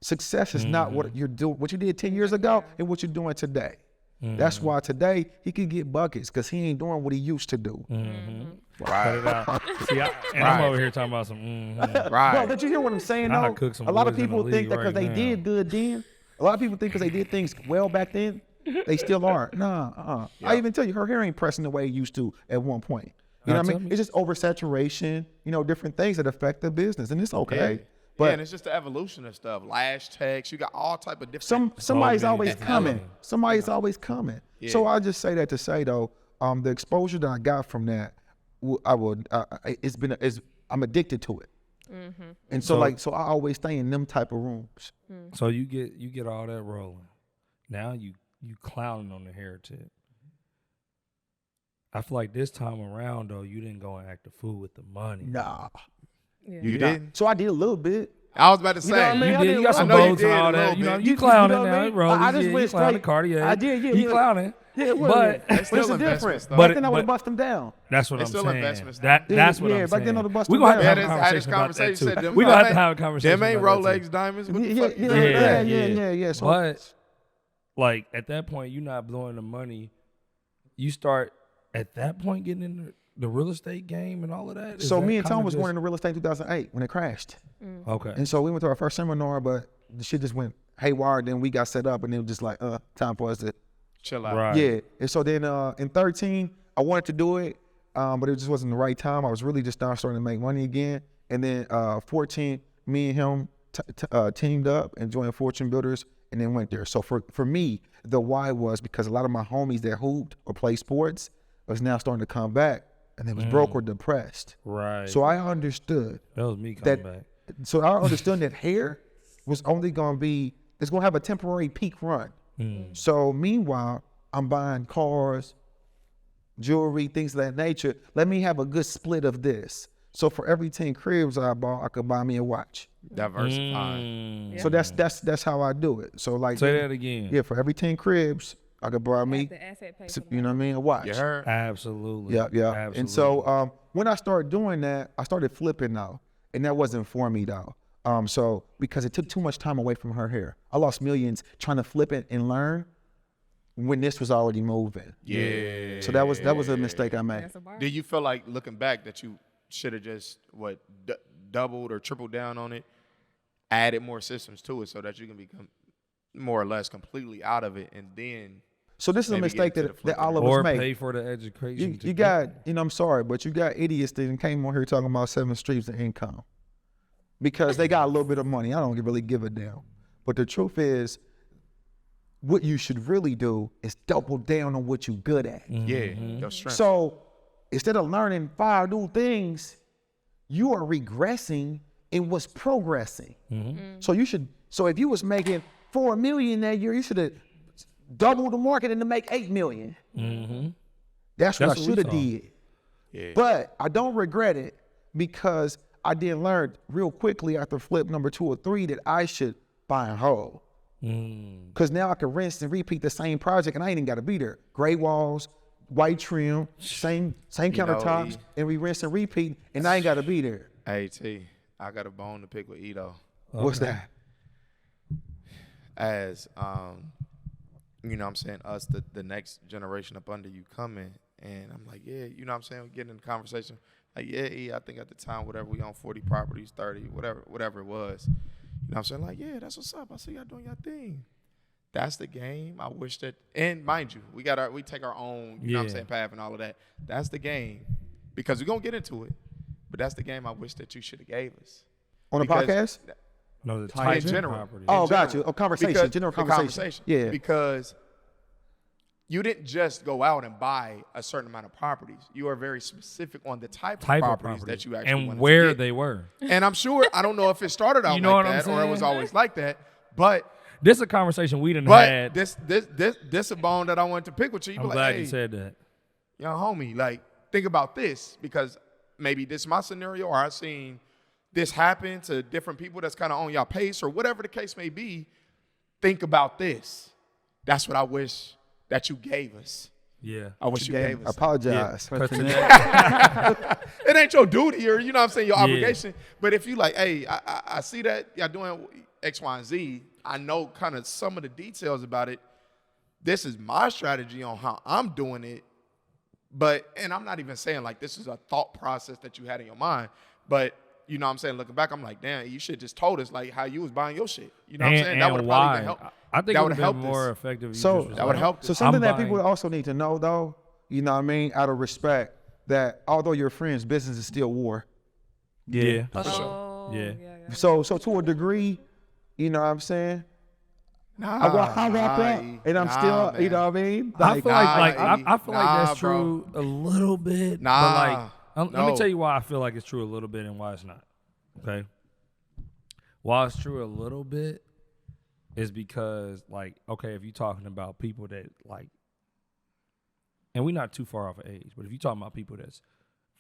Success is not what you're doing, what you did 10 years ago and what you're doing today. That's why today he could get buckets because he ain't doing what he used to do. Cut it out. See, I'm over here talking about some. Right. Bro, did you hear what I'm saying I though? cook some A lot of boys in people the think that league because they right did good then, a lot of people think because they did things well back then, they still are. Nah, I even tell you, her hair ain't pressing the way it used to at one point. You know what I mean? It's just oversaturation, different things that affect the business, and it's okay. Yeah. But and it's just the evolution of stuff. Lash tags, you got all type of different. somebody's many always different coming. elements. Somebody's always coming. Yeah. So I just say that to say though, the exposure that I got from that, I'm addicted to it. And so I always stay in them type of rooms. So you get all that rolling. Now you clowning on the hair tip. I feel like this time around though, you didn't go and act a fool with the money. Nah. Yeah. You didn't? So I did a little bit. I was about to say. know what I mean? You I did. did You got some I know you bows did and all a that. little You know, bit. you clowning You know what I now. mean? Rollies, I just yeah, went you clowning straight. Cartier. I did, yeah, You yeah. clowning. Yeah, it was. But But it's still a investments, difference. though. Back then I But- would have bust them down. That's what It's I'm still saying. investments, though. That's what Yeah, I'm back saying. then I would've busted We're gonna them have to down. have a I had this conversation about that conversation, too. said, We're gonna have to have a conversation. Them ain't about that, too. Rolex diamonds. What the fuck you doing? Yeah. So, But like at that point, you're not blowing the money. You start at that point getting in the real estate game and all of that. Is so that me and Tom kinda was just- going into real estate in 2008 when it crashed. Okay. And so we went to our first seminar, but the shit just went haywire. Then we got set up and it was just like, time for us to, Chill out. Right. yeah. And so then in 13, I wanted to do it, but it just wasn't the right time. I was really just starting to make money again. And then 14, me and him teamed up and joined Fortune Builders and then went there. So for me, the why was because a lot of my homies that hooped or played sports was now starting to come back and they was broke or depressed. Right. So I understood that was me coming that. back. So I understood that hair was only going to be, it's going to have a temporary peak run. So meanwhile, I'm buying cars, jewelry, things of that nature. Let me have a good split of this. So for every 10 cribs I bought, I could buy me a watch. Diversifying. So that's how I do it. So like, Say that again. yeah, for every 10 cribs, I could buy me, The asset pays you know what I mean, a watch. You heard? Absolutely. Yeah. Absolutely. And so when I started doing that, I started flipping though, and that wasn't for me though. So because it took too much time away from her hair, I lost millions trying to flip it and learn. when this was already moving. Yeah. So that was a mistake I made. Do you feel like, looking back, that you should have just doubled or tripled down on it, added more systems to it so that you can become more or less completely out of it, and then so this is a mistake that all of or us make. Or pay for the education. You got, I'm sorry, but you got idiots that came on here talking about 7 streams of income because they got a little bit of money. I don't really give a damn. But the truth is, what you should really do is double down on what you're good at. Yeah, your strength. So instead of learning 5 new things, you are regressing in what's progressing. So if you was making $4 million that year, you should have doubled the market and to make $8 million. That's what I should have did. Yeah. But I don't regret it because I did learn real quickly after flip number 2 or 3 that I should buy and hold. Because now I can rinse and repeat the same project and I ain't even got to be there. Gray walls, white trim, same countertops, and we rinse and repeat, and I ain't got to be there. Hey, T, I got a bone to pick with Ito. What's that? As you know what I'm saying, us, the next generation up under you coming, and I'm like, yeah, you know what I'm saying, getting in the conversation, like, yeah, I think at the time, whatever, we own 40 properties, 30, whatever it was, you know what I'm saying, like, yeah, that's what's up, I see y'all doing your thing. That's the game. I wish that, and mind you, we take our own, you know what I'm saying, path and all of that. That's the game, because we're gonna get into it, but that's the game I wish that you should have gave us. On the podcast? No, the type in general. property. Oh, got you. A conversation, general conversation. Yeah. Because you didn't just go out and buy a certain amount of properties. You are very specific on the type of properties that you actually wanted and where to get. they were. And I'm sure, I don't know if it started out like that or it was always like that, but this is a conversation we didn't had. This a bone that I wanted to pick with you. I'm glad you said that. Young homie, like, think about this, because maybe this is my scenario, or I've seen this happen to different people that's kind of on y'all pace, or whatever the case may be. Think about this. That's what I wish that you gave us. Yeah. I wish you gave us. I apologize. It ain't your duty, or, you know what I'm saying, your obligation. But if you like, hey, I see that y'all doing X, Y, and Z. I know kind of some of the details about it. This is my strategy on how I'm doing it. And I'm not even saying like this is a thought process that you had in your mind, but you know what I'm saying, looking back, I'm like, damn, you should just told us like how you was buying your shit. You know what I'm saying? That would have probably been helped. I think that would have been more effective. So that would help. So something that people also need to know though, you know what I mean, out of respect, that although you're friends, business is still war. Yeah. For sure. Yeah. So to a degree, you know what I'm saying? I wrap up, and I'm still, man. you know what I mean? I feel like that's true a little bit. But like, let me tell you why I feel like it's true a little bit and why it's not. Okay. Why it's true a little bit is because, like, okay, if you're talking about people that like, and we're not too far off of age, but if you're talking about people that's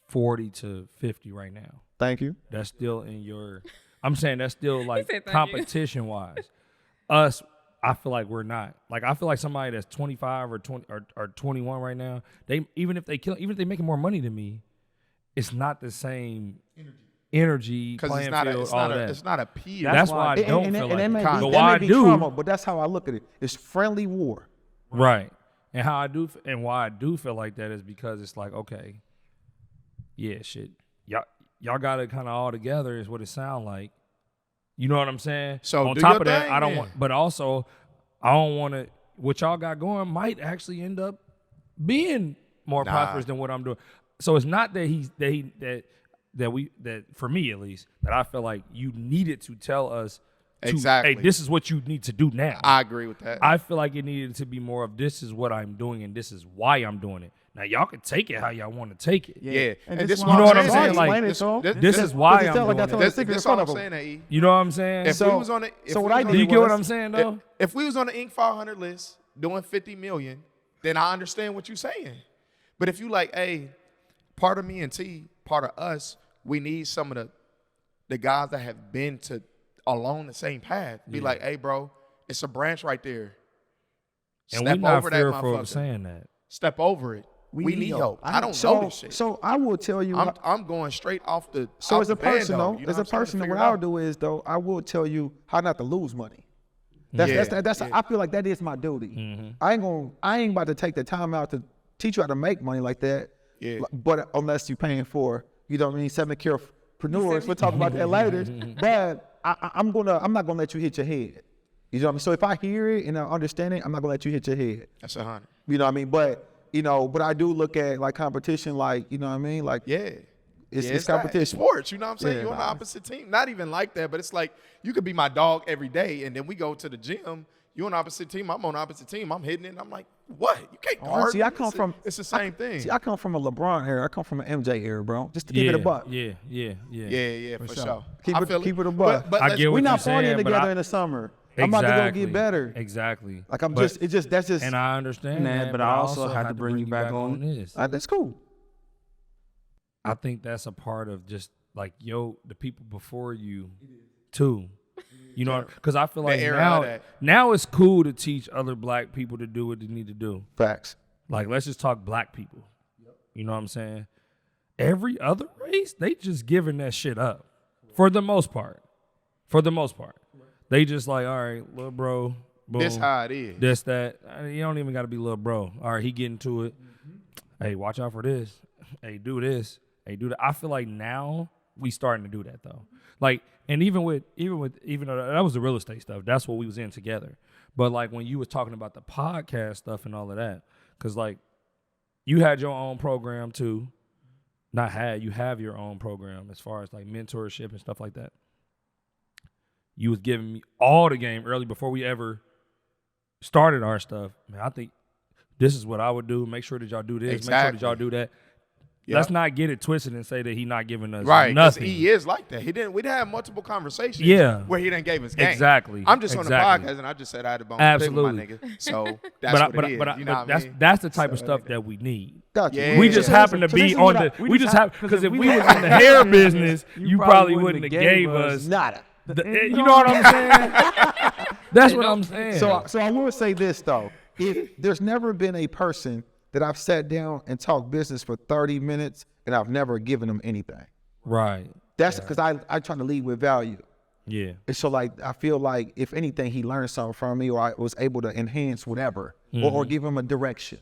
40 to 50 right now, thank you. That's still in your. I'm saying that's still like competition wise. Us, I feel like we're not. Like, I feel like somebody that's 25 or 20 or 21 right now, even if they making more money than me, it's not the same energy playing field. It's not a peer. That's why I don't feel like it. But why I do, trauma, but that's how I look at it. It's friendly war. Right. And how I do, and why I do feel like that is because it's like, okay, yeah, shit, y'all got it kind of all together is what it sound like. You know what I'm saying? So on top of that, I don't want, but also I don't want to. What y'all got going might actually end up being more prosperous than what I'm doing. So it's not that that for me at least, that I feel like you needed to tell us exactly, hey, this is what you need to do now. I agree with that. I feel like it needed to be more of this is what I'm doing and this is why I'm doing it. Now y'all can take it how y'all want to take it. Yeah. And this you know what I'm saying? Like this is why I'm doing it. That's what I'm saying. You know what I'm saying? If we was on it, do you get what I'm saying though? If we was on the Inc. 500 list doing 50 million, then I understand what you're saying. But if you like, hey, part of me and T, part of us, we need some of the guys that have been along the same path. Be like, hey, bro, it's a branch right there. And we're not fearful of saying that. Step over it. We need help. I don't know this shit. So I will tell you. I'm going straight off the. So as a person, though, what I'll do is, though, I will tell you how not to lose money. I feel like that is my duty. I ain't about to take the time out to teach you how to make money like that. Yeah. But unless you're paying for, you know what I mean, semi-carepreneurs, we'll talk about that later. But I'm not gonna let you hit your head. You know what I mean? So if I hear it and I understand it, I'm not gonna let you hit your head. That's 100. You know what I mean? But but I do look at like competition, like, you know what I mean? Like, it's competition. It's sports, you know what I'm saying? You're on the opposite team. Not even like that, but it's like you could be my dog every day, and then we go to the gym. You're on the opposite team. I'm on the opposite team. I'm hitting it, and I'm like, what? You can't guard me. It's the same thing. See, I come from a LeBron era. I come from an MJ era, bro. Just to keep it a buck. Yeah, for sure. Keep it a buck. But we're not partying together in the summer. I'm about to go get better. Exactly. Like that's just. And I understand that, but I also had to bring you back on this. That's cool. I think that's a part of just like, the people before you too. You know, because I feel like now it's cool to teach other black people to do what they need to do. Facts. Like, let's just talk black people. You know what I'm saying? Every other race, they just giving that shit up for the most part. They just like, all right, little bro, boom. This how it is. This, that. You don't even got to be little bro. All right, he getting to it. Hey, watch out for this. Hey, do this. Hey, do that. I feel like now we starting to do that though. Like, and even though that was the real estate stuff, that's what we was in together. But like when you was talking about the podcast stuff and all of that, because like you had your own program too. You have your own program as far as like mentorship and stuff like that. You was giving me all the game early before we ever started our stuff. Man, I think this is what I would do. Make sure that y'all do this. Exactly. Make sure that y'all do that. Yep. Let's not get it twisted and say that he not giving us nothing. He is like that. We didn't have multiple conversations where he didn't give us game. Exactly. I'm just on the podcast and I just said I had a bone to pick with my nigga. So that's what it is. You know what I mean? That's the type of stuff that we need. Yeah. We just happen to be on the because if we was in the hair business, you probably wouldn't have gave us nada. You know what I'm saying? That's what I'm saying. So I will say this though. If there's never been a person that I've sat down and talked business for 30 minutes and I've never given them anything. Right. That's because I try to lead with value. Yeah. And so like, I feel like if anything, he learned something from me or I was able to enhance whatever or give him a direction.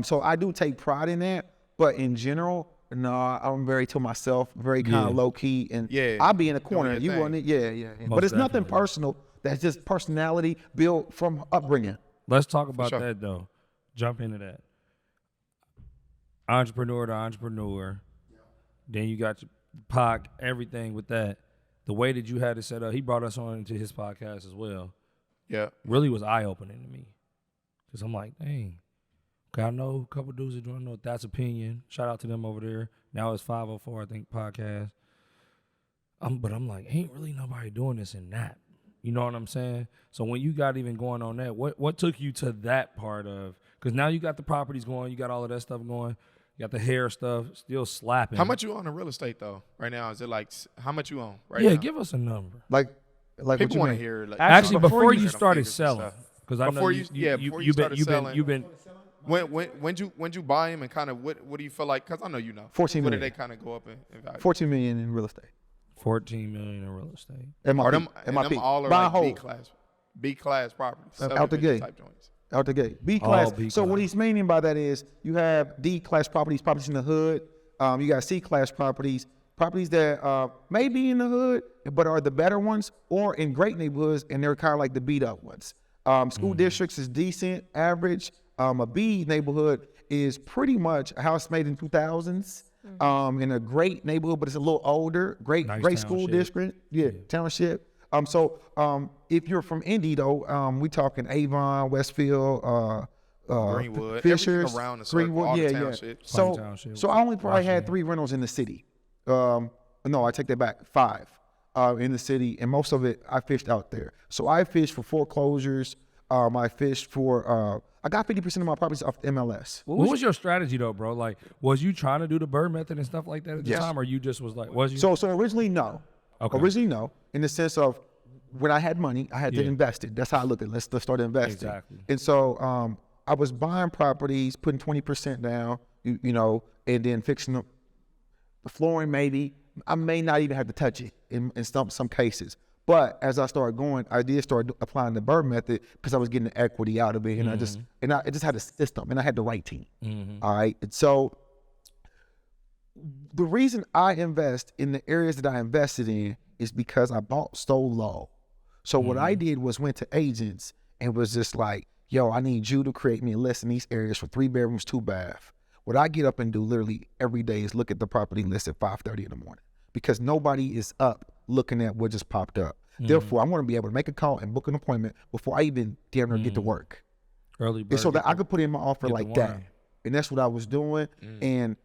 So I do take pride in that, but in general, no, I'm very to myself, very kind of low key and I'll be in a corner. You want it? Yeah. But it's nothing personal. That's just personality built from upbringing. Let's talk about that though. Jump into that. Entrepreneur to entrepreneur. Then you got your POC, everything with that. The way that you had it set up, he brought us on into his podcast as well. Yeah. Really was eye-opening to me. Because I'm like, dang. Okay, I know a couple dudes that don't know That's Opinion. Shout out to them over there. Now it's 504, I think, podcast. But I'm like, ain't really nobody doing this in that. You know what I'm saying? So when you got even going on that, what took you to that part of, because now you got the properties going, you got all of that stuff going, you got the hair stuff still slapping. How much you own in real estate though right now? Is it like, how much you own right now? Yeah, give us a number. Like people want to hear. Like, actually, before you started selling, because I know you've been. When you buy them and kind of what do you feel like? Because I know you know. 14 million. What did they kind of go up in value? 14 million in real estate. 14 million in real estate. Them all are like B class properties. Out the gate. Type joints. Out the gate. B class. So what he's meaning by that is you have D class properties in the hood. You got C class properties that may be in the hood but are the better ones, or in great neighborhoods and they're kind of like the beat up ones. School districts is decent, average. A B neighborhood is pretty much a house made in 2000s. In a great neighborhood, but it's a little older, great school district. Yeah, township. So if you're from Indy though, we talking Avon, Westfield, Greenwood, Fishers, around the Greenwood, yeah. So I only probably had 3 rentals in the city. No, I take that back, 5 in the city, and most of it I fished out there. So I fished for foreclosures. I fished for. I got 50% of my properties off the MLS. What was your strategy though, bro? Like, was you trying to do the Bird method and stuff like that at the time, or you just was like, was you? So originally, no. Okay. Originally, no. In the sense of when I had money, I had to invest it. That's how I look at it. Let's start investing. Exactly. And so I was buying properties, putting 20% down, you know, and then fixing the flooring maybe. I may not even have to touch it in some cases. But as I started going, I did start applying the Bird method because I was getting the equity out of it, and I just had a system, and I had the right team. All right, and so the reason I invest in the areas that I invested in is because I bought so low. So what I did was went to agents and was just like, yo, I need you to create me a list in these areas for 3 bedrooms, 2 bath. What I get up and do literally every day is look at the property list at 5:30 in the morning because nobody is up looking at what just popped up. Therefore, I want to be able to make a call and book an appointment before I even damn near get to work. Early bird, and so that I could put in my offer like that. And that's what I was doing. And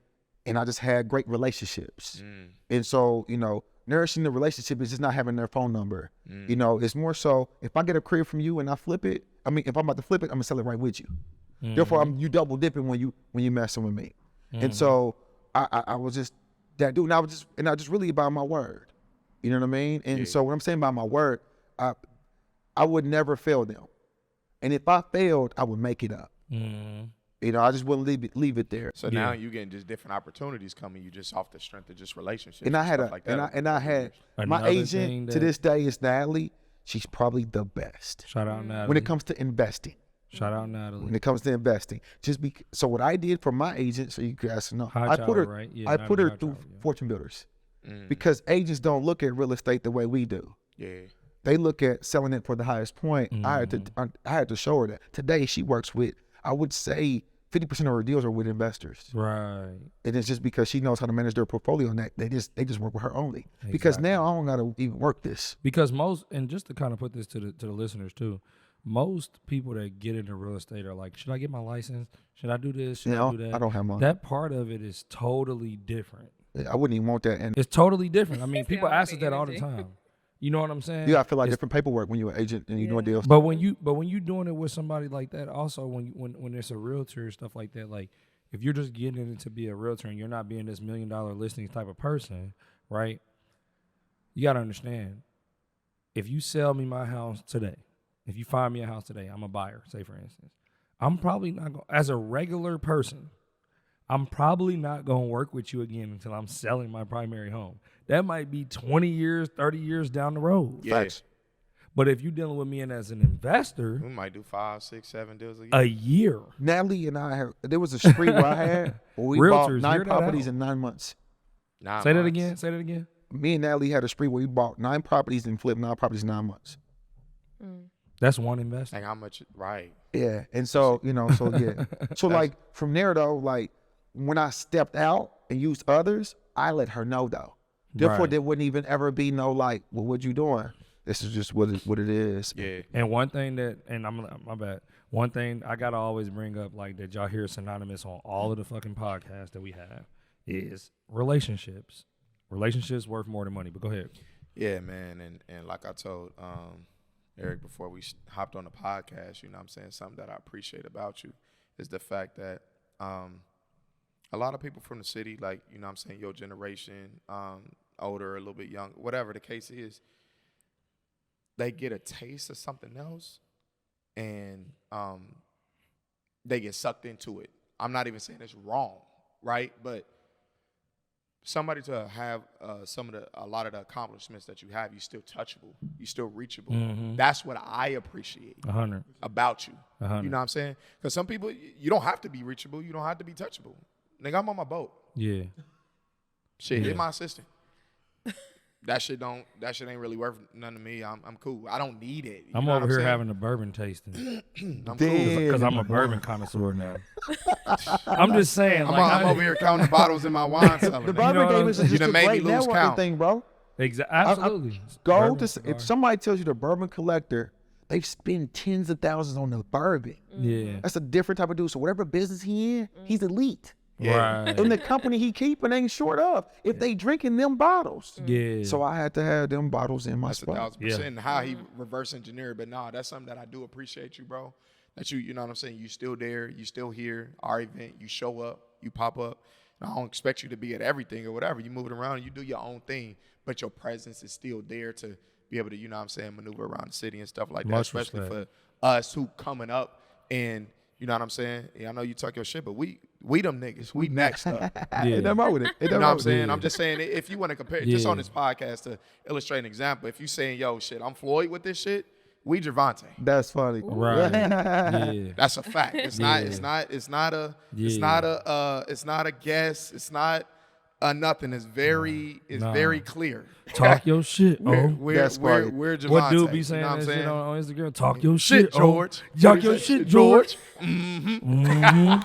I just had great relationships. And so, you know, nourishing the relationship is just not having their phone number. You know, it's more so if I get a crib from you and I flip it, I mean, if I'm about to flip it, I'm gonna sell it right with you. Therefore, you double dipping when you messing with me. And so I was just that dude. And I just really about my word. You know what I mean? And so what I'm saying about my word, I would never fail them. And if I failed, I would make it up. You know, I just wouldn't leave it there. So now you getting just different opportunities coming. You just off the strength of just relationships. And I had my agent to this day is Natalie. She's probably the best. Shout out Natalie. When it comes to investing. Shout out Natalie. When it comes to investing, so what I did for my agent, so you guys know, I put her through Fortune Builders, because agents don't look at real estate the way we do. Yeah, they look at selling it for the highest point. I had to show her that. Today she works with, I would say 50% of her deals are with investors. Right. And it's just because she knows how to manage their portfolio, and that they just work with her only. Exactly. Because now I don't gotta even work this. Because and just to kind of put this to the listeners too. Most people that get into real estate are like, should I get my license? Should I do this? Should I do that? I don't have mine. That part of it is totally different. I wouldn't even want that. It's totally different. I mean, people ask us that all the time. You know what I'm saying? Yeah, I feel like different paperwork when you're an agent and you're doing deals. But when you doing it with somebody like that, also when it's a realtor and stuff like that, like if you're just getting in to be a realtor and you're not being this $1 million listings type of person, right? You got to understand, if you sell me my house today, if you find me a house today, I'm a buyer, say for instance, I'm probably not going, as a regular person, I'm probably not going to work with you again until I'm selling my primary home. That might be 20 years, 30 years down the road. Yes. But if you're dealing with me and as an investor, we might do 5, 6, 7 deals a year. Natalie and I there was a street where I had where we bought 9 properties in 9 months. Say that again. Me and Natalie had a street where we bought 9 properties and flipped 9 properties in 9 months. That's one investment. Like how much, right? Yeah. And so, So like from there though, like when I stepped out and used others, I let her know though. Therefore, there wouldn't even ever be no like, well, what you doing? This is just what it is. Yeah. And one thing my bad. One thing I gotta always bring up, like that y'all hear synonymous on all of the fucking podcasts that we have, is relationships. Relationships worth more than money. But go ahead. Yeah, man. And like I told Eric before we hopped on the podcast, you know what I'm saying, something that I appreciate about you is the fact that a lot of people from the city, like, you know what I'm saying, your generation, older, a little bit younger, whatever the case is, they get a taste of something else and they get sucked into it. I'm not even saying it's wrong, right? But somebody to have a lot of the accomplishments that you have, you're still touchable, you're still reachable. That's what I appreciate 100 about you. 100. You know what I'm saying? Because some people, you don't have to be reachable, you don't have to be touchable. Nigga, I'm on my boat. Yeah. Shit, hit my assistant. That shit ain't really worth nothing to me. I'm cool. I don't need it. I'm over here having a bourbon tasting. I'm cool. Because I'm a bourbon connoisseur now. I'm just saying. I'm over here counting bottles in my wine cellar. The bourbon game is just a great networking thing, bro. Absolutely. If somebody tells you the bourbon collector, they've spent tens of thousands on the bourbon. Yeah. That's a different type of dude. So whatever business he in, he's elite. Yeah. Right. And the company he keeping ain't short of if they drinking them bottles. Yeah. So I had to have them bottles in my spot. 1,000%. And how he reverse engineered, but that's something that I do appreciate you, bro. That you know what I'm saying, you still there, you still here, our event, you show up, you pop up. And I don't expect you to be at everything or whatever. You move it around and you do your own thing, but your presence is still there to be able to, you know what I'm saying, maneuver around the city and stuff like that. Especially for us who coming up and You know what I'm saying? Yeah, I know you talk your shit, but we them niggas. We next up. Ain't nothing wrong with it. You know what I'm saying? I'm just saying, if you want to compare, just on this podcast to illustrate an example, if you saying, yo, shit, I'm Floyd with this shit, we Javante. That's funny. Right. Yeah. That's a fact. It's not a guess. It's not nothing. It's very clear. Talk your shit. We're Javante. What dude be saying you know that shit saying? on Instagram? Talk your shit, George. Talk your shit, George. Mm-hmm.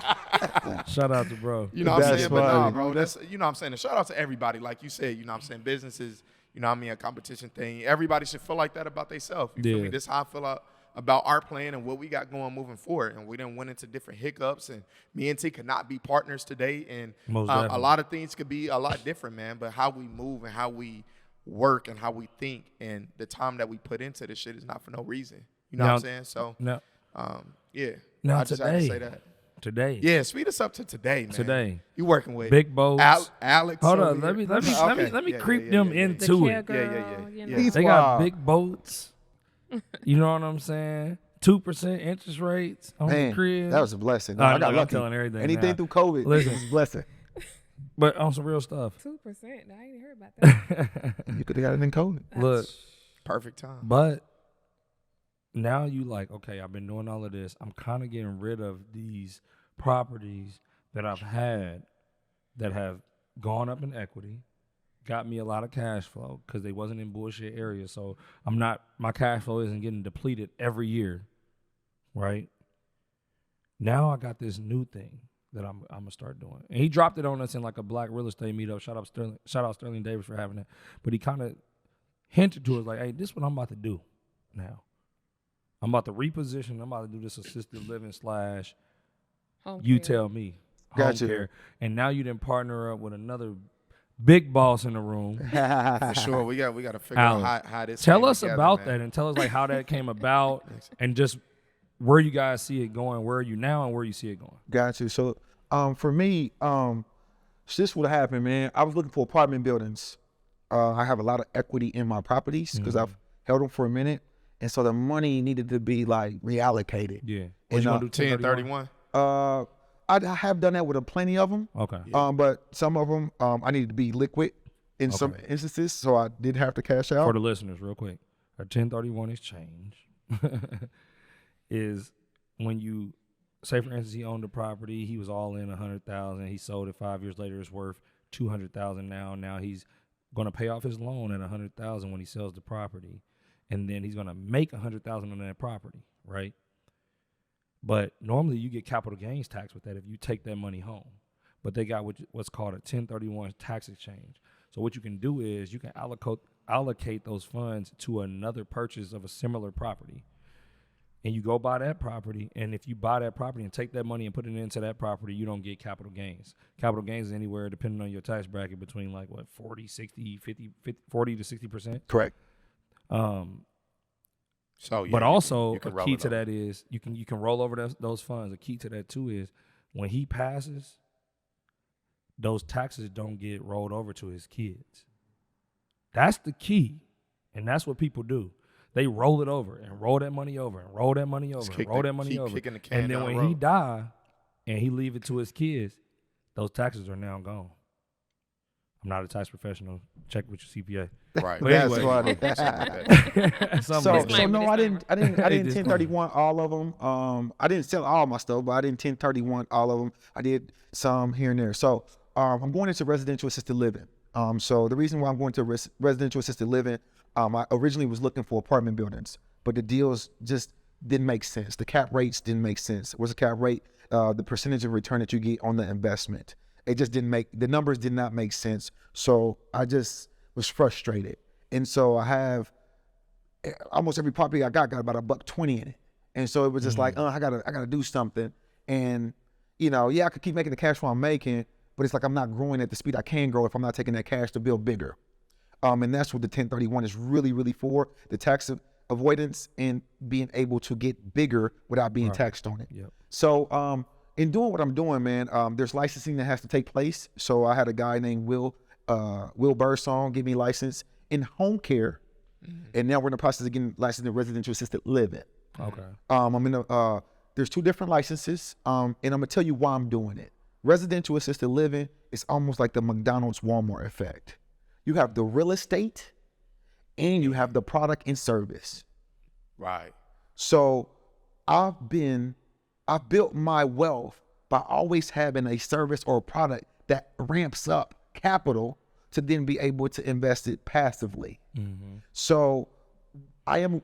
Shout out to bro. You know what I'm saying? Funny. But no, bro, that's, you know what I'm saying? And shout out to everybody. Like you said, you know what I'm saying? Businesses, you know what I mean? A competition thing. Everybody should feel like that about themselves. You feel me? This is how I feel about our plan and what we got going moving forward. And we done went into different hiccups, and me and T could not be partners today. And a lot of things could be a lot different, man. But how we move and how we work and how we think and the time that we put into this shit is not for no reason. You know what I'm saying? So, yeah. Now I just had to say that. Today. Yeah, speed us up to today, man. Today. You working with Big Boats. Alex. Hold on, let me creep them into it. Yeah. They got big boats. You know what I'm saying? 2% interest rates on the crib. That was a blessing. I got know, lucky. I'm telling everything Anything now. through COVID, Listen. is a blessing. But on some real stuff. 2%. I ain't heard about that. You could have got it in COVID. Look, perfect time. but now you like, okay, I've been doing all of this. I'm kind of getting rid of these properties that I've had that have gone up in equity, got me a lot of cash flow because they wasn't in bullshit areas. So my cash flow isn't getting depleted every year, right? Now I got this new thing that I'm gonna start doing. And he dropped it on us in like a black real estate meetup. Shout out Sterling Davis for having that. But he kind of hinted to us like, hey, this is what I'm about to do now. I'm about to reposition. I'm about to do this assisted living / you tell me. Gotcha. Care. And now you didn't partner up with another big boss in the room. For sure. We got to figure out how this Tell came us together, about man. that and tell us like how that came about and just where you guys see it going, where are you now and where you see it going. Got you. So for me, this would happen, man. I was looking for apartment buildings. I have a lot of equity in my properties because I've held them for a minute. And so the money needed to be like reallocated. Yeah. What you going to do, 1031? I have done that with plenty of them. Okay. But some of them, I needed to be liquid in some instances, so I did have to cash out. For the listeners, real quick, a 1031 exchange is when you, say for instance, he owned the property, he was all in $100,000, he sold it 5 years later, it's worth $200,000 now. Now he's going to pay off his loan at $100,000 when he sells the property, and then he's going to make $100,000 on that property, right? But normally you get capital gains tax with that if you take that money home. But they got what's called a 1031 tax exchange. So what you can do is you can allocate those funds to another purchase of a similar property. And you go buy that property, and if you buy that property and take that money and put it into that property, you don't get capital gains. Capital gains is anywhere, depending on your tax bracket, between like, 40, 60, 50, 40 to 60%. Correct. So, yeah, but also, you can a key to that is you can roll over those funds. A key to that too is when he passes, those taxes don't get rolled over to his kids. That's the key, and that's what people do. They roll it over and roll that money over and roll that money over and roll that money over. And then when he die and he leave it to his kids, those taxes are now gone. I'm not a tax professional. Check with your CPA. Right. But That's anyway. funny. So no, I didn't 1031 all of them. I didn't sell all my stuff, but I didn't 1031 all of them. I did some here and there. So I'm going into residential assisted living. So the reason why I'm going to residential assisted living, I originally was looking for apartment buildings, but the deals just didn't make sense. The cap rates didn't make sense. What's the cap rate? The percentage of return that you get on the investment. It just the numbers did not make sense. So I just was frustrated. And so I have almost every property I got about $120 in it. And so it was just like, I gotta do something. And I could keep making the cash flow I'm making, but it's like I'm not growing at the speed I can grow if I'm not taking that cash to build bigger. And that's what the 1031 is really, really for, the tax avoidance and being able to get bigger without being taxed on it. Yep. So in doing what I'm doing, man, there's licensing that has to take place. So I had a guy named Will Birdsong give me license in home care. And now we're in the process of getting licensed in residential assisted living. Okay. I'm in there's 2 different licenses, and I'm gonna tell you why I'm doing it. Residential assisted living is almost like the McDonald's Walmart effect. You have the real estate and you have the product and service. Right. So I've built my wealth by always having a service or a product that ramps up capital to then be able to invest it passively. So I am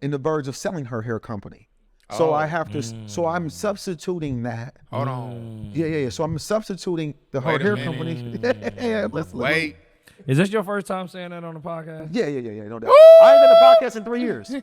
in the verge of selling her hair company. So I have to, so I'm substituting that. Hold on. Yeah. So I'm substituting her hair company. Wait. Is this your first time saying that on the podcast? Yeah, no doubt. I ain't been a podcast in 3 years.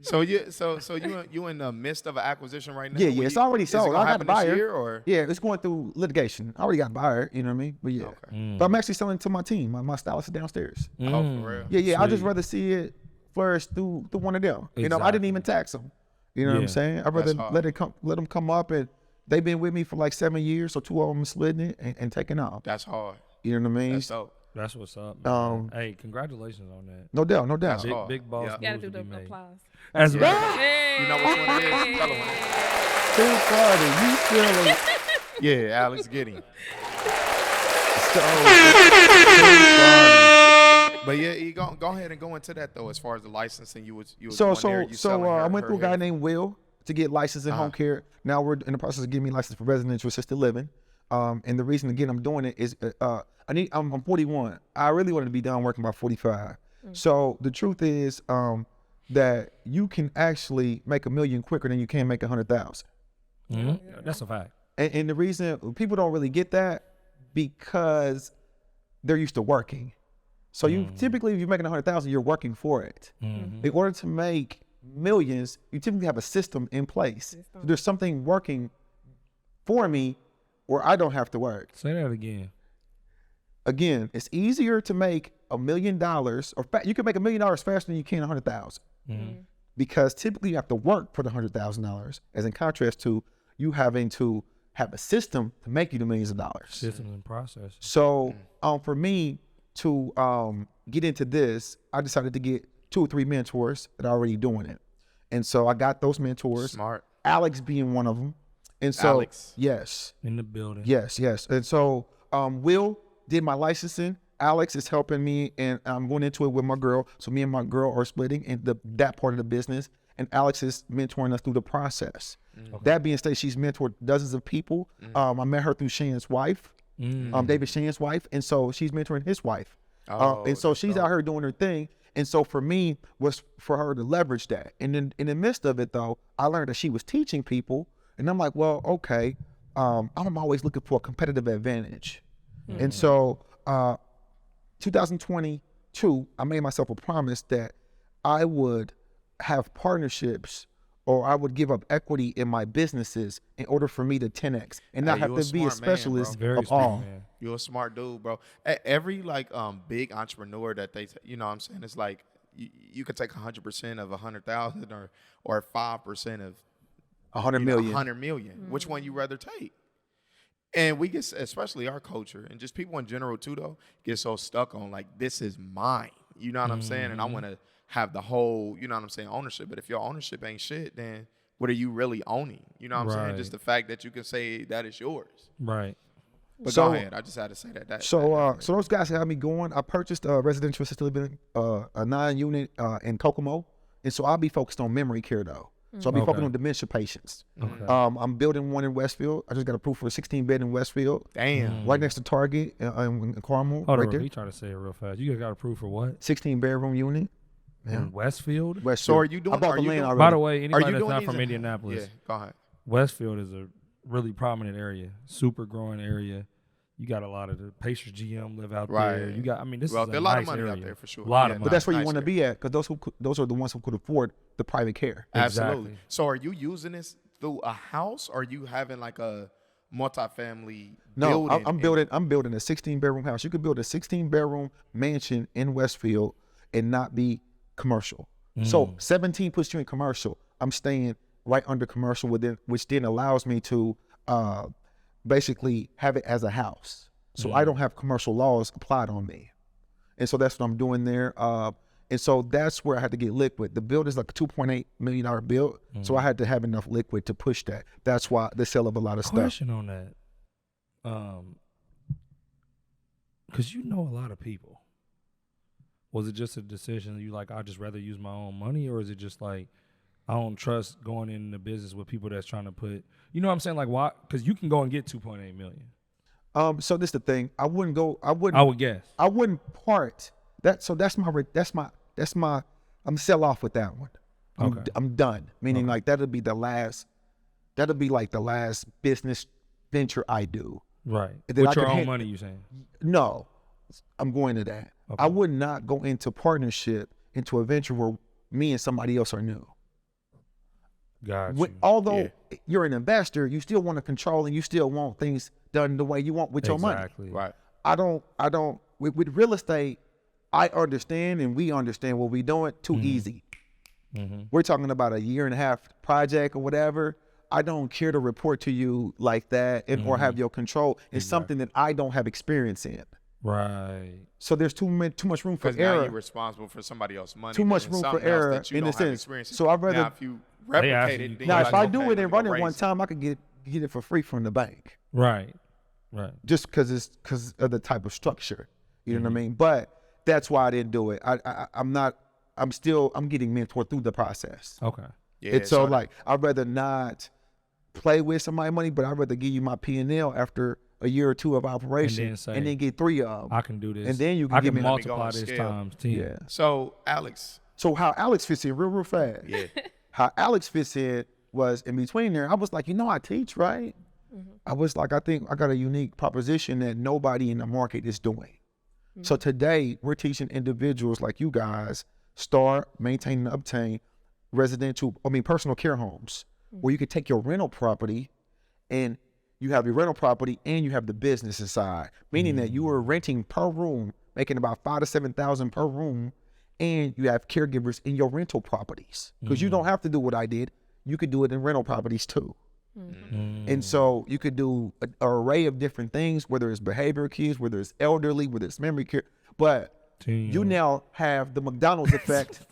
So you in the midst of an acquisition right now? Yeah, it's already sold. I got a buyer. This year, or? Yeah, it's going through litigation. I already got a buyer, you know what I mean? But yeah. Okay. But I'm actually selling to my team. My stylist is downstairs. Oh, for real? Yeah. I'd just rather see it flourish through one of them. You know, I didn't even tax them. You know what I'm saying? I'd rather let them come up, and they've been with me for like 7 years, so 2 of them splitting it and taking off. That's hard. You know what I mean? That's dope. That's what's up, man. Hey, congratulations on that. No doubt. That's hard. Big boss. You gotta moves do to be the made. applause. That's right. Hey. You know which one it is? Tell them. Too funny. You silly. Yeah, Alex, get him. But yeah, you go ahead and go into that though. As far as the licensing, you was So selling I her went through a guy hair. named Will to get licensed in home care. Now we're in the process of getting me licensed for residential assisted living. And the reason again I'm doing it is I'm 41. I really wanted to be done working by 45. So the truth is that you can actually make $1 million quicker than you can make 100,000. That's a fact. And the reason people don't really get that because they're used to working. So you typically, if you're making 100,000, you're working for it. In order to make millions, you typically have a system in place. So there's something working for me where I don't have to work. Say that again. Again, it's easier to make $1 million, or you can make $1 million faster than you can 100,000. Because typically you have to work for the $100,000, as in contrast to you having to have a system to make you the millions of dollars. Systems and process. So for me to get into this, I decided to get 2 or 3 mentors that are already doing it. And so I got those mentors. Smart. Alex being one of them. And so, Alex. yes. In the building. Yes. And so Will did my licensing. Alex is helping me, and I'm going into it with my girl. So me and my girl are splitting in that part of the business, and Alex is mentoring us through the process. That being said, she's mentored dozens of people. I met her through Shane's wife, David Shane's wife, and so she's mentoring his wife. And so she's out here doing her thing. And so for me was for her to leverage that. And then in the midst of it though, I learned that she was teaching people, and I'm like, well, okay, I'm always looking for a competitive advantage. And so 2022, I made myself a promise that I would have partnerships, or I would give up equity in my businesses in order for me to 10x and not have to be a specialist of all. You're a smart dude, bro. Every big entrepreneur that you know what I'm saying, it's like you could take 100% of 100,000 or 5% of 100 million. 100 million. Which one you rather take? And we get, especially our culture and just people in general too, though, get so stuck on like, this is mine. You know what I'm saying? And I want to have the whole, you know what I'm saying, ownership. But if your ownership ain't shit, then what are you really owning? You know what I'm saying? Just the fact that you can say that is yours. Right. But go ahead. I just had to say that. So those guys had me going. I purchased a residential assisted living, a 9-unit in Kokomo. And so I'll be focused on memory care though. So I'll be focused on dementia patients. I'm building one in Westfield. I just got approved for a 16-bed in Westfield. Damn. Right next to Target in Carmel. Hold right on, there. you trying to say it real fast. You guys got approved for what? 16-bedroom unit. In Westfield? So are you doing? I bought the land already. By the way, anybody you that's doing not from these Indianapolis, Yeah, go ahead. Westfield is a really prominent area, super growing area. You got a lot of the Pacers GM live out there. You got, this is a lot nice of money area. out there for sure. A lot of Yeah, money. But that's where you Nice want to area. be at, because those are the ones who could afford the private care. Absolutely. Exactly. So are you using this through a house, or are you having like a multifamily No, building? I'm building a 16-bedroom house. You could build a 16-bedroom mansion in Westfield and not be commercial. So 17 puts you in commercial. I'm staying right under commercial within, which then allows me to basically have it as a house. So I don't have commercial laws applied on me. And so that's what I'm doing there. And so that's where I had to get liquid. The build is like a $2.8 million build. So I had to have enough liquid to push that. That's why the sale of a lot of stuff. Question on that. Because you know a lot of people. Was it just a decision you like, I'd just rather use my own money? Or is it just like, I don't trust going into business with people that's trying to put, you know what I'm saying? Like, why? Because you can go and get 2.8 million. So this is the thing. I would guess. I wouldn't part that. So that's my, I'm sell off with that one. I'm done. Meaning like that'll be like the last business venture I do. Right. With your own money, you saying? No, I'm going to that. Okay. I would not go into partnership into a venture where me and somebody else are new. Gotcha. Although you're an investor, you still want to control and you still want things done the way you want with your money. Exactly. Right. I don't with real estate, I understand and we understand what we're doing too easy. We're talking about a 1.5 year project or whatever. I don't care to report to you like that or have your control. It's something that I don't have experience in. Right. So there's too much room for error. Now you're responsible for somebody else's money. Too much room for error in a sense. So I'd rather. Now, if you replicate it, now if I do it and run it one time, I could get it for free from the bank. Right. Right. Just because of the type of structure. You know what I mean? But that's why I didn't do it. I'm getting mentored through the process. Okay. Yeah. It's so like I'd rather not play with somebody's money, but I'd rather give you my P&L after a year or two of operation and then get 3 of them. I can do this. And then you can give me multiply this times 10. Yeah. So Alex. So how Alex fits in real fast. Yeah. How Alex fits in was in between there. I was like, I teach, right? I was like, I think I got a unique proposition that nobody in the market is doing. So today we're teaching individuals like you guys start, maintain, and obtain personal care homes where you could take your rental property and you have your rental property and you have the business inside, meaning that you are renting per room, making about $5,000 to $7,000 per room, and you have caregivers in your rental properties because you don't have to do what I did. You could do it in rental properties too. And so you could do an array of different things, whether it's behavioral kids, whether it's elderly, whether it's memory care, but you now have the McDonald's effect.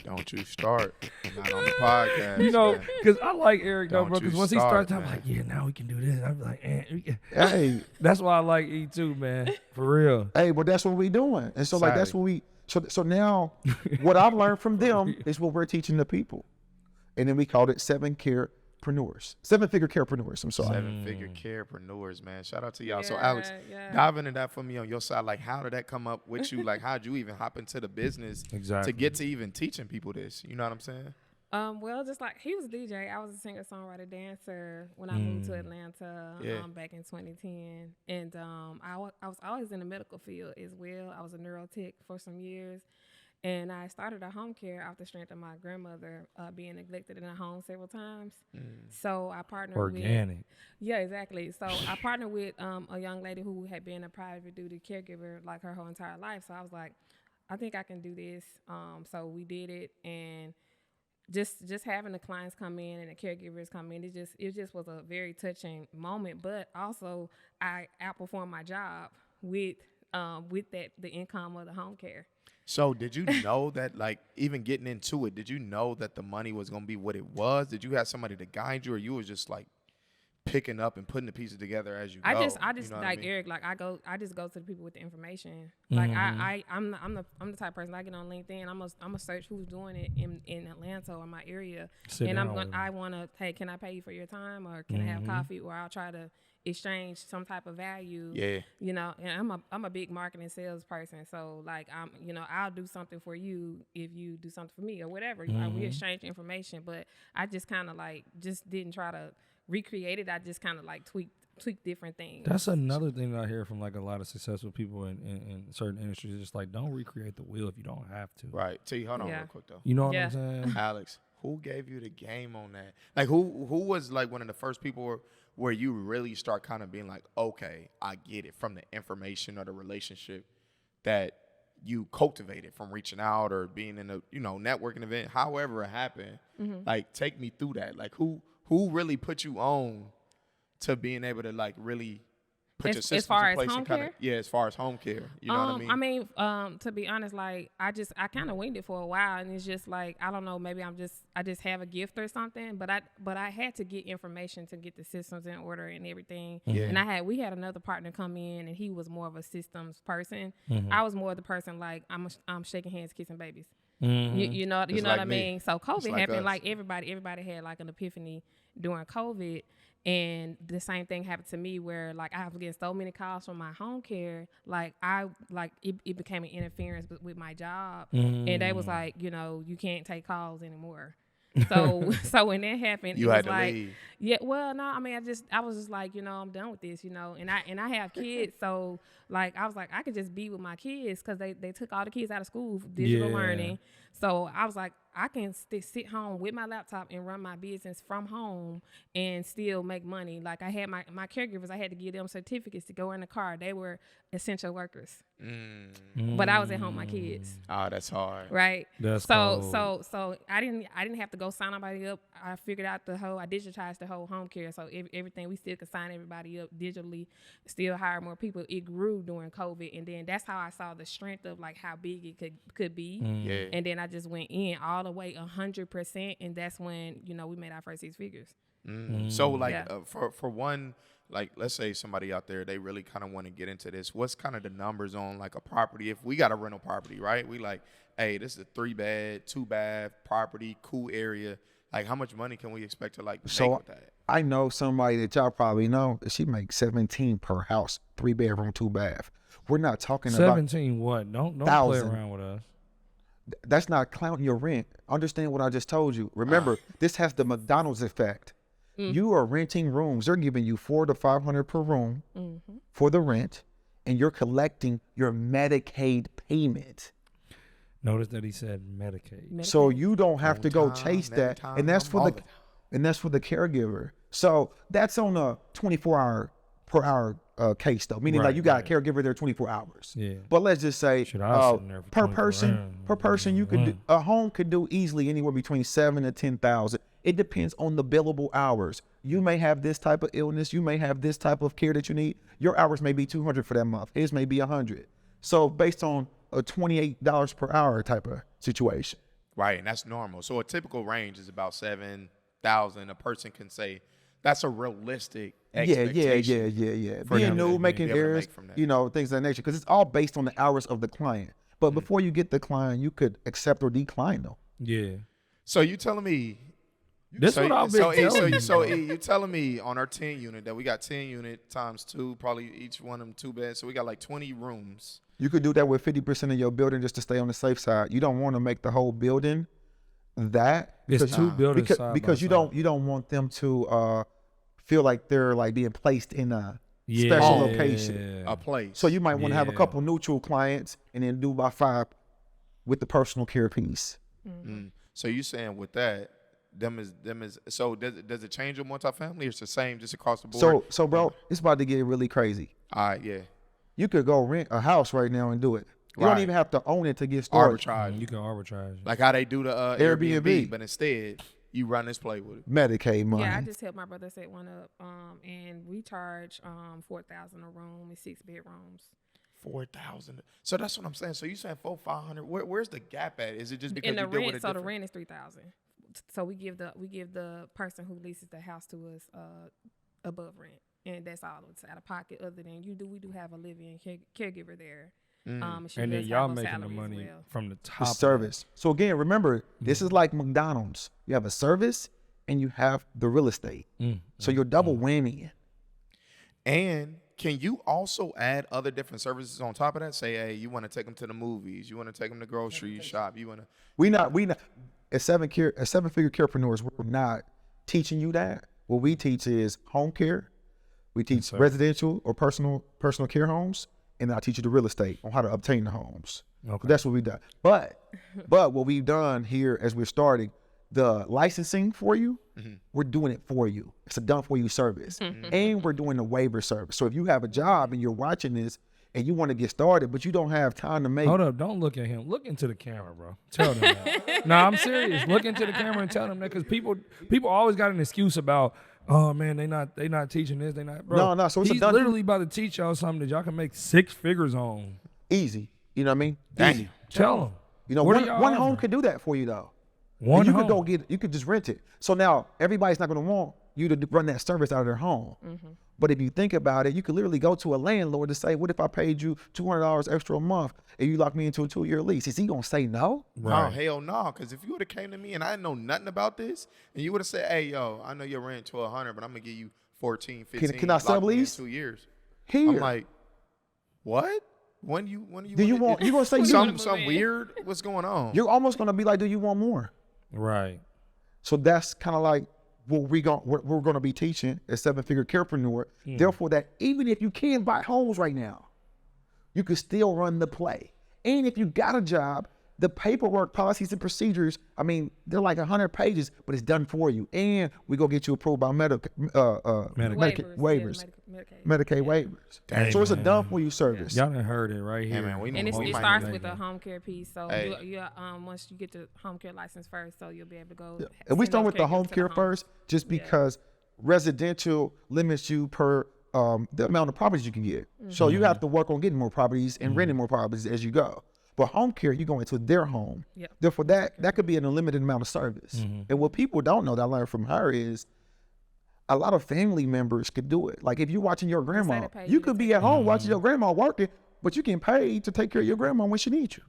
Don't you start. Not on the podcast. Because I like Eric though, bro. Because once he starts, I'm like, now we can do this. I'm like, hey, that's why I like E too, man. For real. Hey, but that's what we doing, and so like that's what we. So now, what I've learned from them is what we're teaching the people, and then we called it 7-figure carepreneurs. I'm sorry. 7-figure carepreneurs, man. Shout out to y'all. So Alex, dive into that for me on your side. Like, how did that come up with you? Like, how'd you even hop into the business to get to even teaching people this? You know what I'm saying? Well, just like he was a DJ, I was a singer, songwriter, dancer when I moved to Atlanta back in 2010, and I was always in the medical field as well. I was a neurotech for some years. And I started a home care off the strength of my grandmother being neglected in a home several times. So I partnered Organic. Yeah, exactly. So I partnered with a young lady who had been a private duty caregiver like her whole entire life. So I was like, I think I can do this. So we did it, and just having the clients come in and the caregivers come in, it just was a very touching moment. But also I outperformed my job with the income of the home care. So did you know that, like, even getting into it, did you know that the money was going to be what it was? Did you have somebody to guide you, or you was just like picking up and putting the pieces together as you go? I just you know like Eric, like I just go to the people with the information. Like I'm the type of person, I get on LinkedIn, I'm gonna search who's doing it in Atlanta or my area. I wanna, hey, can I pay you for your time, or can I have coffee, or I'll try to exchange some type of value. Yeah. And I'm a big marketing sales person. So like I'll do something for you if you do something for me or whatever. We exchange information, but I just kind of like just didn't try to recreate it. I just kind of like tweak different things. That's another thing that I hear from like a lot of successful people in certain industries. It's just like, don't recreate the wheel if you don't have to. Right. T, hold on real quick though. You know what I'm saying? Alex, who gave you the game on that? Like who was like one of the first people where you really start kind of being like, okay, I get it, from the information or the relationship that you cultivated from reaching out or being in a networking event, however it happened. Like, take me through that. Like who really put you on to being able to like really put your as systems far in as place home and care? Yeah, as far as home care. You know what I mean? To be honest, like I kind of winged it for a while, and it's just like I don't know, maybe I just have a gift or something. But I had to get information to get the systems in order and everything. Yeah. And we had another partner come in, and he was more of a systems person. I was more the person like I'm shaking hands, kissing babies. You know like what I me. mean. So COVID like happened. us. Like everybody had like an epiphany during COVID. And the same thing happened to me where like I was getting so many calls from my home care, like it became an interference with my job. And they was like, you can't take calls anymore. So when that happened, You it had was to like, leave. yeah, well, no, I mean, I was just like, I'm done with this, and I have kids, so like I was like, I could just be with my kids because they took all the kids out of school for digital learning. So I was like, I can sit home with my laptop and run my business from home and still make money. Like I had my caregivers, I had to give them certificates to go in the car. They were essential workers, but I was at home with my kids. Oh, that's hard. Right. That's so I didn't have to go sign nobody up. I figured out I digitized the whole home care. So everything, we still could sign everybody up digitally, still hire more people. It grew during COVID. And then that's how I saw the strength of like how big it could be. Yeah. And then I just went in all the way 100%. And that's when, we made our first 6 figures. So like for one, like let's say somebody out there, they really kind of want to get into this. What's kind of the numbers on like a property? If we got a rental property, right? We like, hey, this is a 3-bed, 2-bath property, cool area. Like how much money can we expect to like make with that? I know somebody that y'all probably know. She makes 17 per house, 3-bedroom, 2-bath. We're not talking 17 what? Don't play around with us. That's not counting your rent. Understand what I just told you. Remember, this has the McDonald's effect. You are renting rooms. They're giving you $400 to $500 per room for the rent, and you're collecting your Medicaid payment. Notice that he said Medicaid. So you don't have to go chase that, and that's for the caregiver. So that's on a 24 per hour case though, meaning like you got a caregiver there 24 hours. Yeah. But let's just say per person you could a home could do easily anywhere between 7 to 10,000. It depends on the billable hours. You may have this type of illness, you may have this type of care that you need. Your hours may be 200 for that month. His may be 100. So based on a $28 per hour type of situation. Right, and that's normal. So a typical range is about 7,000. A person can say that's a realistic expectation. Yeah. Being new, making errors, things of that nature, because it's all based on the hours of the client. But before you get the client, you could accept or decline though. Yeah. So you telling me? This what I've been telling you. So you telling me on our 10 unit that we got 10 unit times 2, probably each one of them 2 beds. So we got like 20 rooms. You could do that with 50% of your building just to stay on the safe side. You don't want to make the whole building that. It's 2 buildings because you don't want them to feel like they're like being placed in a special location, a place. So you might want to have a couple neutral clients and then do about 5 with the personal care piece. So you saying with that, them is so does it change your multifamily? Or it's the same just across the board? So bro, it's about to get really crazy. All right, yeah. You could go rent a house right now and do it. You don't even have to own it to get started. Arbitrage. You can arbitrage. Like how they do the Airbnb, but instead you run this play with it. Medicaid money. Yeah, I just helped my brother set one up, and we charge $4,000 a room with 6 bedrooms. 4,000. So that's what I'm saying. So you saying 400-500? Where's the gap at? Is it just because in the you deal rent? with So the rent is $3,000. So we give the person who leases the house to us above rent, and that's all it's out of pocket. Other than we do have a living caregiver there. And then y'all making the money from the top. The service. So again, remember, this is like McDonald's. You have a service and you have the real estate. So you're double whammy. And can you also add other different services on top of that? Say, hey, you want to take them to the movies, you want to take them to grocery shop, you want to. We not as 7-figure carepreneurs, we're not teaching you that. What we teach is home care. We teach residential or personal care homes, and I teach you the real estate on how to obtain the homes. Okay. That's what we've done. But what we've done here as we're starting, the licensing for you, we're doing it for you. It's a done for you service. And we're doing the waiver service. So if you have a job and you're watching this and you want to get started, but you don't have time to make. Hold up, don't look at him. Look into the camera, bro. Tell them that. No, I'm serious. Look into the camera and tell them that, because people always got an excuse about, oh man, they not teaching this, they not, bro. No, so it's he's literally about to teach y'all something that y'all can make 6 figures on. Easy. You know what I mean? Dang. Easy. Tell them. You know, one home could do that for you though. One you home. could go get, you could just rent it. So now everybody's not going to want you to run that service out of their home. But if you think about it, you could literally go to a landlord to say, what if I paid you $200 extra a month and you lock me into a 2-year lease? Is he going to say no? Right. No, hell no. Because if you would have came to me and I didn't know nothing about this, and you would have said, hey, yo, I know your rent $1,200, but I'm going to give you 14, 15. Can I sublease? 2 years. Here. I'm like, what? When you do you want, you going to say something weird? What's going on? You're almost going to be like, do you want more? Right. So that's kind of like what we're going to be teaching as 7-figure carepreneur. Therefore, that even if you can't buy homes right now, you can still run the play. And if you got a job, the paperwork, policies, and procedures, I mean, they're like 100 pages, but it's done for you. And we go get you approved by Medicaid waivers. So it's a done for you service. Y'all done heard it right here. Man, and it starts with the home care piece. So you once you get the home care license first, so you'll be able to go. Yeah. And we start with the home care first, just because residential limits you per the amount of properties you can get. So you have to work on getting more properties and renting more properties as you go. But home care, you go into their home. Yep. Therefore, that could be an unlimited amount of service. And what people don't know that I learned from her is a lot of family members could do it. Like if you're watching your grandma, you could be at home watching your grandma working, but you can pay to take care of your grandma when she needs you.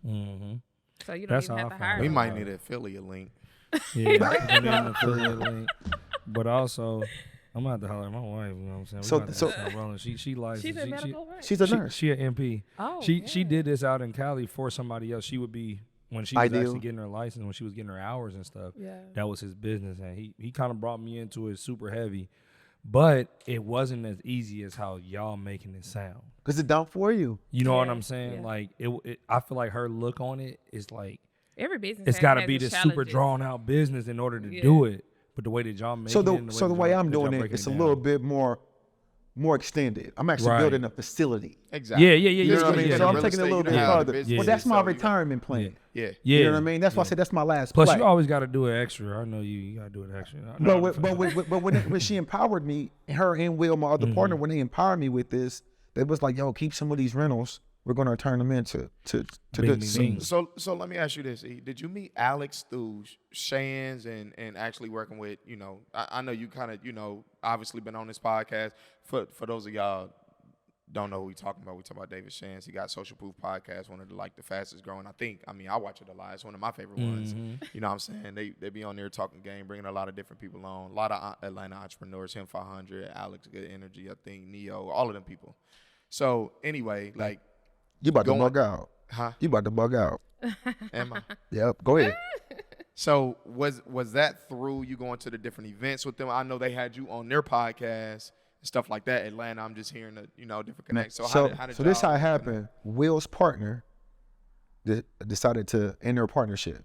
So you don't even have to hire. We might need an affiliate link. Yeah, an affiliate link. But also, I'm gonna have to holler at my wife. You know what I'm saying? She licensed. She's a nurse. She an MP. Oh, she did this out in Cali for somebody else. She would be when she was actually getting her license, when she was getting her hours and stuff. Yeah, that was his business, and he kind of brought me into it super heavy, but it wasn't as easy as how y'all making it sound. Cause it's done for you. You know what I'm saying? Yeah. Like it. I feel like her look on it is like every business. It's got to be this super drawn out business in order to do it. But the way that y'all make it. So the way I'm doing it, it's a little bit more extended. I'm actually building a facility. Exactly. Yeah. You know what I mean? So I'm taking it a little bit farther. Well, that's my retirement plan. Yeah. You know what I mean? That's why I said that's my last Plus, play. you always got to do it extra. I know you got to do it extra. But when she empowered me, her and Will, my other partner, when they empowered me with this, they was like, yo, keep some of these rentals. We're going to turn them into good scenes. So let me ask you this, E. Did you meet Alex through Shands and actually working with, I know you kind of, obviously been on this podcast. For those of y'all don't know who we talking about David Shands. He got Social Proof Podcast, one of the fastest growing. I watch it a lot. It's one of my favorite ones. You know what I'm saying? They be on there talking game, bringing a lot of different people on. A lot of Atlanta entrepreneurs, him 500, Alex Good Energy, I think, Neo, all of them people. So anyway, you about to bug out. Huh? You about to bug out. Am I? Yep. Go ahead. So was that through you going to the different events with them? I know they had you on their podcast and stuff like that. Atlanta, I'm just hearing the different connects. So how did this how it happened? Will's partner decided to end their partnership.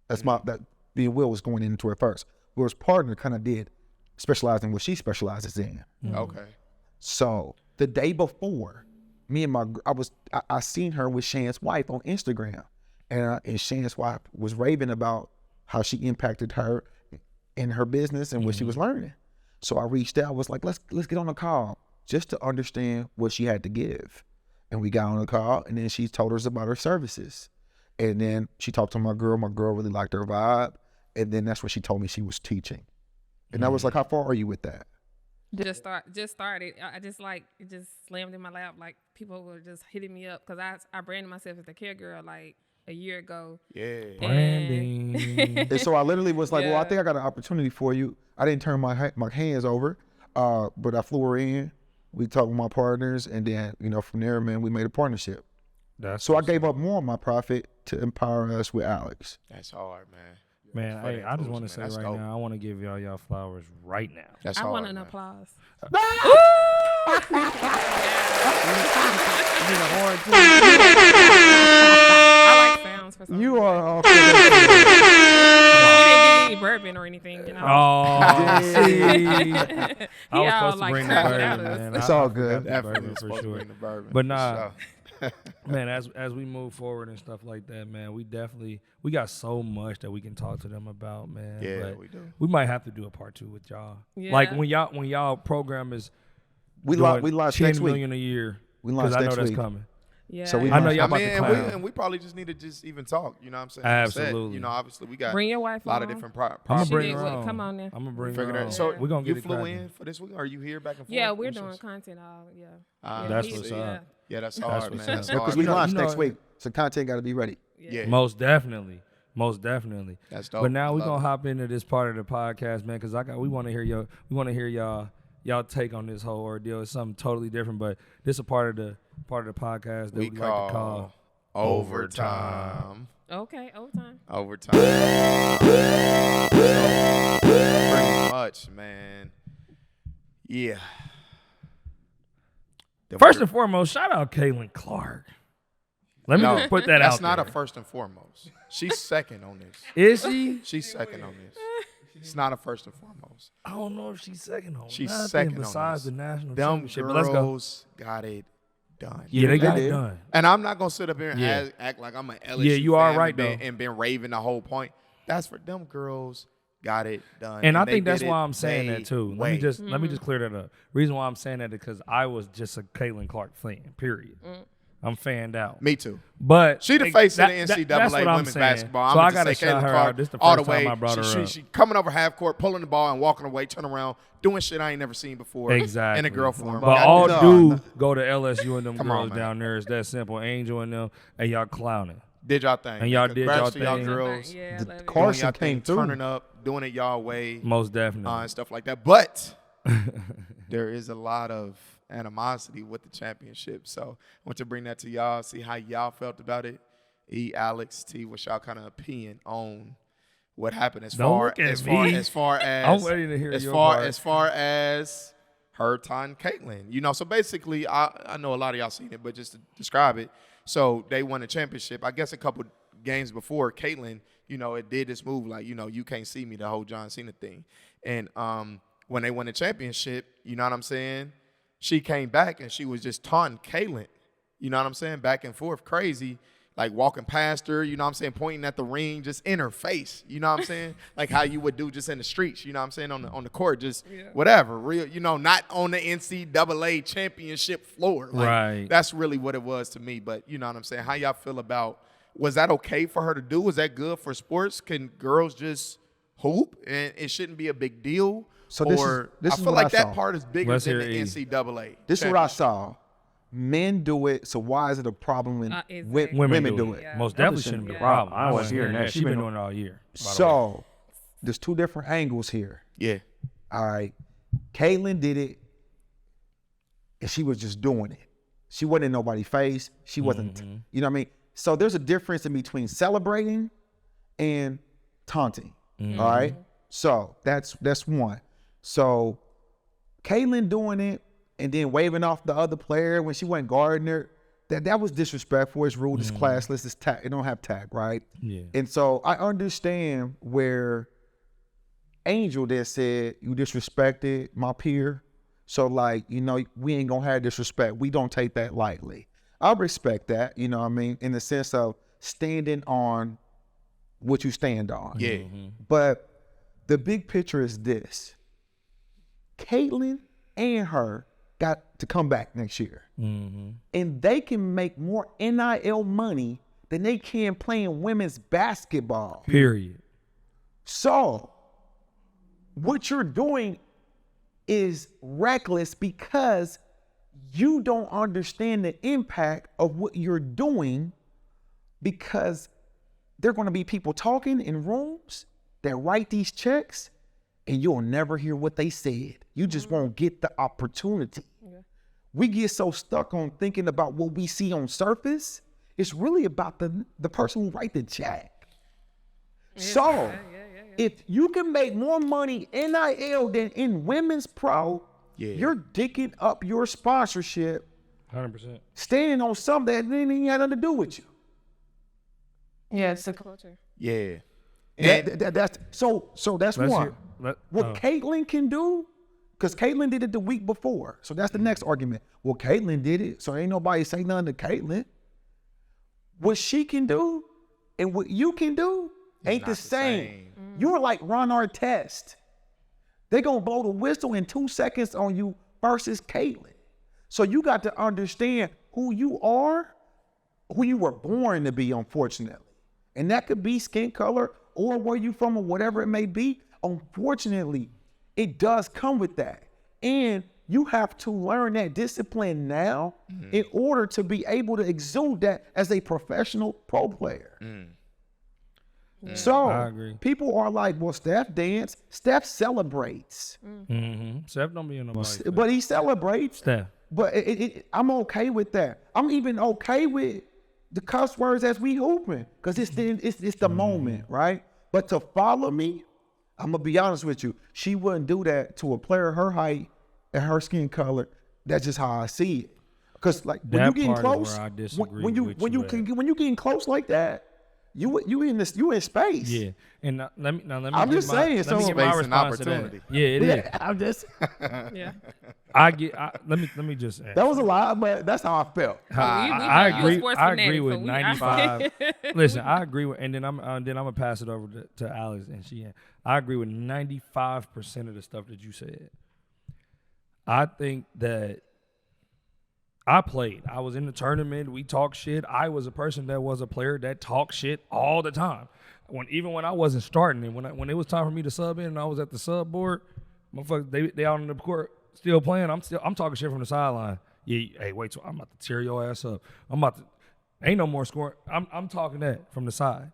That's Will was going into it first. Will's partner kind of did specialize in what she specializes in. Okay. So the day before, I seen her with Shan's wife on Instagram, and Shan's wife was raving about how she impacted her in her business and what she was learning. So I reached out, was like, let's get on a call just to understand what she had to give. And we got on a call, and then she told us about her services. And then she talked to my girl. My girl really liked her vibe. And then that's what she told me she was teaching. And I was like, how far are you with that? Just started. I just it just slammed in my lap. Like people were just hitting me up because I branded myself as the care girl a year ago. Yeah. Branding. And so I literally was like, well, I think I got an opportunity for you. I didn't turn my hands over, but I flew her in. We talked with my partners, and then from there, man, we made a partnership. So I gave up more of my profit to empower us with Alex. That's hard, man. Man, hey, I just want to say now, I want to give y'all flowers right now. I want an applause. I like sounds for some reason. You are We didn't get any bourbon or anything, Oh, see. I was all supposed to bring the bourbon, man. It's all good. Definitely for sure. The bourbon, But nah, Man, as we move forward and stuff like that, man, we got so much that we can talk to them about, man. Yeah, but we do. We might have to do a part 2 with y'all. Yeah. Like when y'all program is we launched 10 next week. million a year. We launched I know next that's week. coming. Yeah. So I know y'all about to clown. and we probably just need to just even talk. You know what I'm saying? Absolutely. You know, obviously we got Bring your wife a lot on. of different I'm gonna She bring did her what- on. come on now. I'm gonna bring figure her that. on. So we're gonna you get it flew cracking. in for this week? Are you here back and forth? Yeah, we're What's doing this? content all. Yeah. That's he- what's yeah. up. Yeah, that's That's hard, what's man. up. That's Yeah, because hard. we You know- launched you know- next week, so content got to be ready. Yeah, Most definitely. That's dope. But now we're Love gonna it. hop into this part of the podcast, man, because we want to hear y'all take on this whole ordeal. It's something totally different, but this is a part of the podcast that we like to call overtime. Okay, overtime. Pretty much, man. Yeah. First and foremost, shout out Caitlin Clark. Let me just put that out. That's not there. a first and foremost. She's second on this. Is she? She's second on this. It's not a first and foremost. I don't know if she's second on. She's nothing second on besides this. the national Them championship. But let's go. girls got it done. Yeah, they got They it did. done. And I'm not gonna sit up here and Yeah. act like I'm an LSU Yeah, you are fan right, and been raving the whole point. That's for them girls. Got it done. And I they think that's did why it I'm saying they that too. Let way. me just clear that up. Reason why I'm saying that is because I was just a Caitlin Clark fan. Period. I'm fanned out. Me too. But She the face of the that's NCAA what I'm women's saying. basketball. So I I'm gotta just say shout Caitlin her Clark out. This the all the first time way. I brought her up. She coming over half court, pulling the ball and walking away, turn around, doing shit I ain't never seen before. Exactly. In a girl form. But Got all it done. do go to LSU and them Come on, girls man. down there. It's that simple. Angel and them, and y'all clowning. Did y'all thing. And y'all man. did Congrats y'all to thing. y'all girls. Yeah, The love it. Carson Doing y'all thing, came through. turning up, doing it y'all way, Most definitely. and stuff like that. But there is a lot of animosity with the championship. So I want to bring that to y'all, see how y'all felt about it. Alex, T, what's y'all kind of opinion on what happened as Don't far look at as me. far as I'm ready to hear as your far part. as far as her time, Caitlin. You know, so basically, I know a lot of y'all seen it, but just to describe it, so they won a championship. I guess a couple games before, Caitlin, you know, it did this move like, you know, you can't see me, the whole John Cena thing. And when they won the championship, you know what I'm saying? She came back and she was just taunting Caitlin. You know what I'm saying? Back and forth, crazy. Like walking past her, you know what I'm saying? Pointing at the ring, just in her face. You know what I'm saying? Like how you would do just in the streets, you know what I'm saying? On the court, just whatever. Real, you know, not on the NCAA championship floor. Like, Right. That's really what it was to me. But you know what I'm saying? How y'all feel about, was that okay for her to do? Was that good for sports? Can girls just hoop and it shouldn't be a big deal? So or this I is feel what like I that saw. part is bigger Let's than hear the E. NCAA. This is what I championship. saw. Men do it, so why is it a problem when Exactly. women do it? Yeah. Most definitely That shouldn't be a yeah. problem. I was hearing that. She's been doing it all year. by the way. So there's two different angles here. Yeah. All right. Caitlin did it, and she was just doing it. She wasn't in nobody's face. She wasn't, you know what I mean? So there's a difference in between celebrating and taunting. All right. So that's one. So Caitlin doing it and then waving off the other player when she wasn't guarding her, that was disrespectful. It's rude. It's classless. It's it don't have tag, right? Yeah. And so I understand where Angel that said you disrespected my peer. So like, you know, we ain't gonna have disrespect. We don't take that lightly. I respect that, you know what I mean, in the sense of standing on what you stand on. Yeah. But the big picture is this. Caitlin and her got to come back next year. And they can make more NIL money than they can playing women's basketball. Period. So what you're doing is reckless because you don't understand the impact of what you're doing, because there are going to be people talking in rooms that write these checks and you'll never hear what they said. You just won't get the opportunity. We get so stuck on thinking about what we see on surface. It's really about the person who write the check. So if you can make more money NIL than in women's pro, you're dicking up your sponsorship, 100%. standing on something that didn't even have nothing to do with you. Yeah, it's the culture. Yeah. That's so that's Let's one. hear- let- What Caitlin can do, because Caitlin did it the week before. So that's the next argument. Well, Caitlin did it, so ain't nobody say nothing to Caitlin. what she can do and what you can do ain't the same. You're like Ron Artest. They're going to blow the whistle in 2 seconds on you versus Caitlin. So you got to understand who you are, who you were born to be, unfortunately. And that could be skin color or where you from or whatever it may be. Unfortunately, it does come with that. And you have to learn that discipline now in order to be able to exude that as a professional pro player. I So agree. people are like, well, Steph dance. Steph celebrates. Steph don't be in nobody. But he celebrates. Steph. But I'm okay with that. I'm even okay with the cuss words as we hooping, because it's the moment, right? But to follow me, I'm gonna be honest with you, she wouldn't do that to a player her height and her skin color. That's just how I see it. Because like when you getting close, when you getting close like that, you in space. Yeah, and let me. I'm just saying. So space and opportunity. Yeah, it is. yeah, I'm just. Yeah. Let me just add. That was a lie, but that's how I felt. I know you a agree. sports I fanatic, agree with so 95. Listen, I agree with, and then I'm gonna pass it over to Alex, and I agree with 95% of the stuff that you said. I think that I played. I was in the tournament. We talked shit. I was a person that was a player that talked shit all the time. Even when I wasn't starting, and when it was time for me to sub in, and I was at the sub board, motherfuckers, they out on the court still playing. I'm talking shit from the sideline. Yeah, hey, wait till I'm about to tear your ass up. Ain't no more scoring. I'm talking that from the side.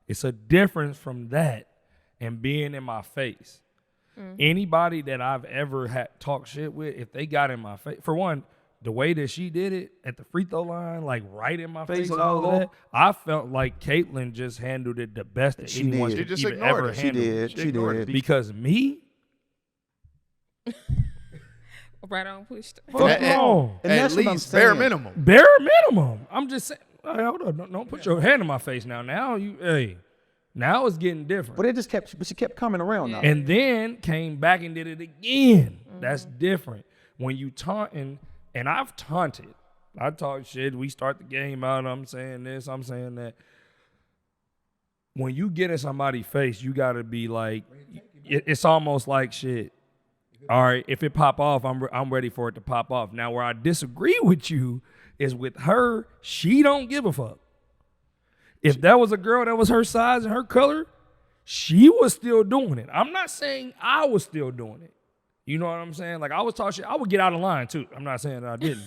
It's a difference from that and being in my face. Anybody that I've ever had talk shit with, if they got in my face, for one, the way that she did it at the free throw line, like right in my face and all of that, I felt like Caitlin just handled it the best that anyone could even ever handle it. She did. Because me, Right on, pushed. no. And At that's what I'm least bare saying. minimum. Bare minimum. I'm just saying, hey, hold on, don't put your hand in my face now. Now it's getting different. But she kept coming around now. And then came back and did it again. That's different. When you taunting, and I've taunted. I talk shit. We start the game out. I'm saying this. I'm saying that. When you get in somebody's face, you got to be like, it's almost like shit. All right, if it pop off, I'm ready for it to pop off. Now, where I disagree with you is with her. She don't give a fuck. If that was a girl that was her size and her color, she was still doing it. I'm not saying I was still doing it. You know what I'm saying? Like, I was talking shit. I would get out of line, too. I'm not saying that I didn't.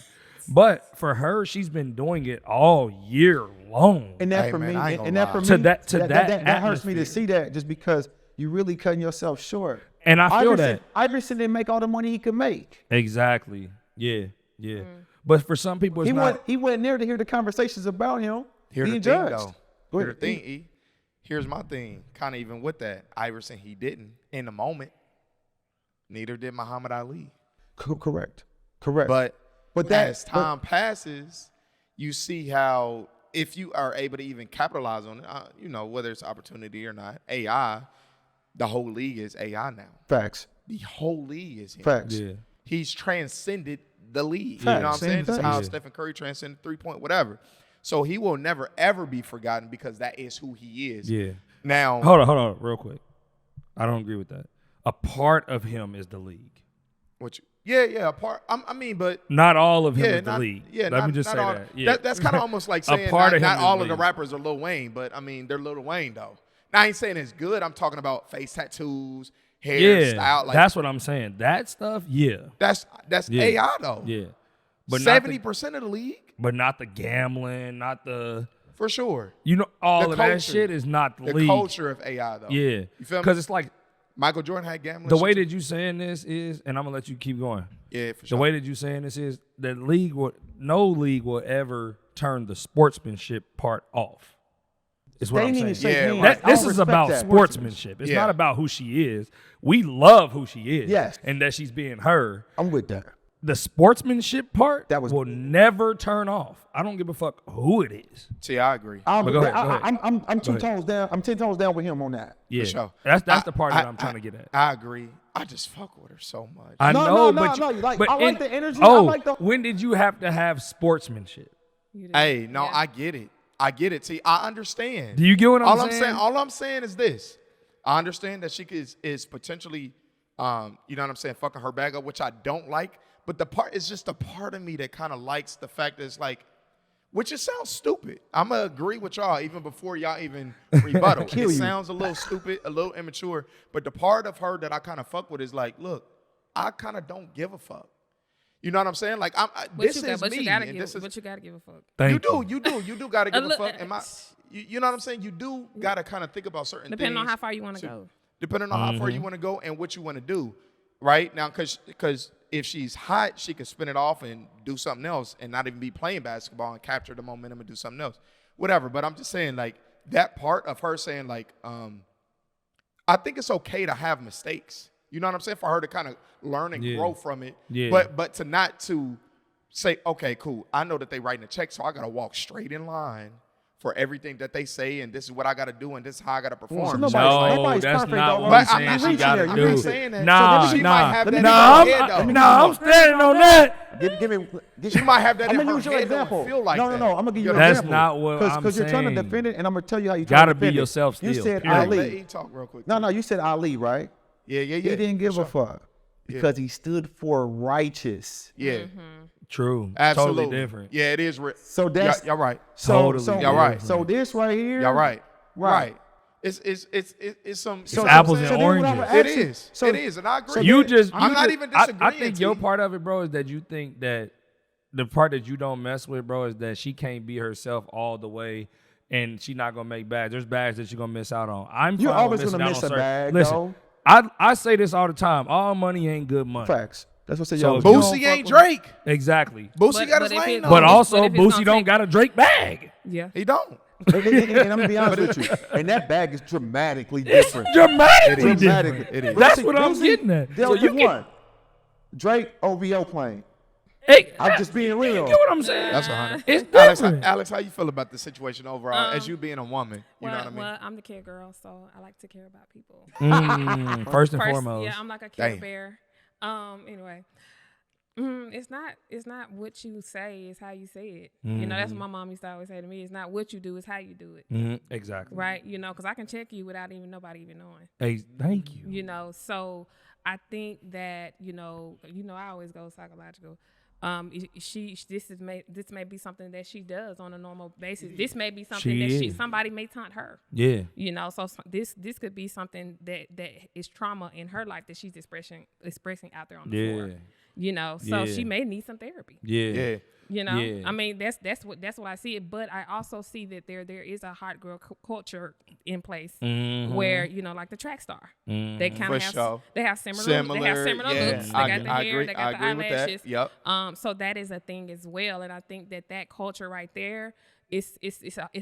But for her, she's been doing it all year long. And that Hey, for man, me, I ain't gonna and that lie. for me, To that that hurts me to atmosphere. see that, just because you really cutting yourself short. And I feel that. Iverson didn't make all the money he could make. Exactly. Yeah. But for some people, it's He wasn't there to hear the conversations about him Here's being the thing, judged. though. Go Here's ahead. the thing, E. Here's my thing. Kind of even with that, Iverson, he didn't in the moment. Neither did Muhammad Ali. Correct. But that as time passes, you see how if you are able to even capitalize on it, whether it's opportunity or not, AI, the whole league is AI now. Facts. The whole league is him. Facts. Yeah. He's transcended the league. Facts. You know what I'm Same saying? Just thing. how Yeah. Stephen Curry transcended 3-point, whatever. So he will never, ever be forgotten because that is who he is. Yeah. Now, Hold on, real quick. I don't agree with that. A part of him is the league. a part. I mean, but Not all of him is the not, league. Yeah, Let not, me just not say all, that. Yeah. That's kind of almost like saying part of not him is all of the league. rappers are Lil Wayne, but I mean they're Lil Wayne though. Now I ain't saying it's good. I'm talking about face tattoos, hairstyle. Yeah, Like that's what I'm saying. That stuff, yeah. that's Yeah. AI though. Yeah. But not 70% of the league but not the gambling, not the, for sure. all The of that culture. shit is not the The league. culture of AI though. Yeah. You feel me? Because it's like, Michael Jordan had gambling. the shit way too. that you saying this is, and I'm going to let you keep going. Yeah, for The sure. way that you saying this is that no league will ever turn the sportsmanship part off. Is what They I'm need to saying. shake Yeah, hands. right. I don't This is respect about that. sportsmanship. It's Yeah. not about who she is. We love who she is. Yes. And that she's being her. I'm with that. The sportsmanship part That was- will never turn off. I don't give a fuck who it is. See, I agree. I'm, But go ahead, go I'm two ahead. tones down. I'm 10 tones down with him on that. Yeah. For sure. That's the part that I'm trying to get at. I agree. I just fuck with her so much. I No, know, no, but no, you, like, but I like in- the energy. I Oh, like the- when did you have to have sportsmanship? You did. Hey, no, Yeah. I get it. I get it. See, I understand. Do you get what I'm saying? All I'm saying is this. I understand that she is potentially, you know what I'm saying, fucking her bag up, which I don't like. But it's just a part of me that kind of likes the fact that it's like, which it sounds stupid. I'm going to agree with y'all even before y'all even rebuttal. It sounds a little stupid, a little immature. But the part of her that I kind of fuck with is like, look, I kind of don't give a fuck. You know what I'm saying? Like, this is me. But you gotta give a fuck. You do gotta give a fuck. You know what I'm saying? You do gotta kind of think about certain things. Depending on how far you want to go. Depending on how far you want to go and what you want to do, right? Now, because if she's hot, she can spin it off and do something else and not even be playing basketball and capture the momentum and do something else. Whatever. But I'm just saying, like, that part of her saying, like, I think it's okay to have mistakes. You know what I'm saying? For her to kind of learn and grow from it. Yeah. But to not to say, okay, cool. I know that they writing a check, so I got to walk straight in line for everything that they say, and this is what I got to do, and this is how I got to perform. Nobody's that's perfect, not though. what I'm saying she got to do. I'm standing on that. She might have that in her use your head, example. feel like no, I'm going to give you an That's example. not what I'm saying. Because you're trying to defend it, and I'm going to tell you how you got to be yourself still. You said period. Ali. Let E talk real quick. No, you said Ali, right? Yeah. He didn't give a fuck because he stood for righteous. Yeah. True. Absolutely. Totally different. Yeah, it is. So that's y'all right. Y'all right. So this right here. Y'all right. It's some. It's apples and oranges. It is, and I agree. I'm not even disagreeing. I think your part of it, bro, is that you think that the part that you don't mess with, bro, is that she can't be herself all the way. And she's not gonna make bags. There's bags that you're gonna miss out on. You're always gonna miss a bag, though. I say this all the time. All money ain't good money. Facts. That's what I say. So Boosie ain't Drake. Exactly. Boosie got his lane. But also Boosie don't got a Drake bag. Yeah. He don't. And I'm gonna be honest with you. And that bag is dramatically different. Dramatically different. It is. That's what I'm getting at. Delta so you one. Drake OVO plane. Hey, I'm just being real. You get what I'm saying? That's 100. It's different. Alex, how you feel about the situation overall as you being a woman? You know what I mean? Well, I'm the care girl, so I like to care about people. First and foremost. Yeah, I'm like a care bear. Anyway, it's not what you say, it's how you say it. You know, that's what my mom used to always say to me. It's not what you do, it's how you do it. Exactly. Right? You know, because I can check you without nobody even knowing. Hey, thank you. You know, so I think that, you know, I always go psychological. This may be something that she does on a normal basis. This may be something somebody may taunt her. Yeah. You know, so this could be something that is trauma in her life that she's expressing out there on the floor. You know, so she may need some therapy. Yeah. You know, I mean that's what I see it. But I also see that there is a hot girl culture in place where, you know, like the track star, they kind of have similar looks. They got the hair, they got the eyelashes. Yep. So that is a thing as well, and I think that culture right there it's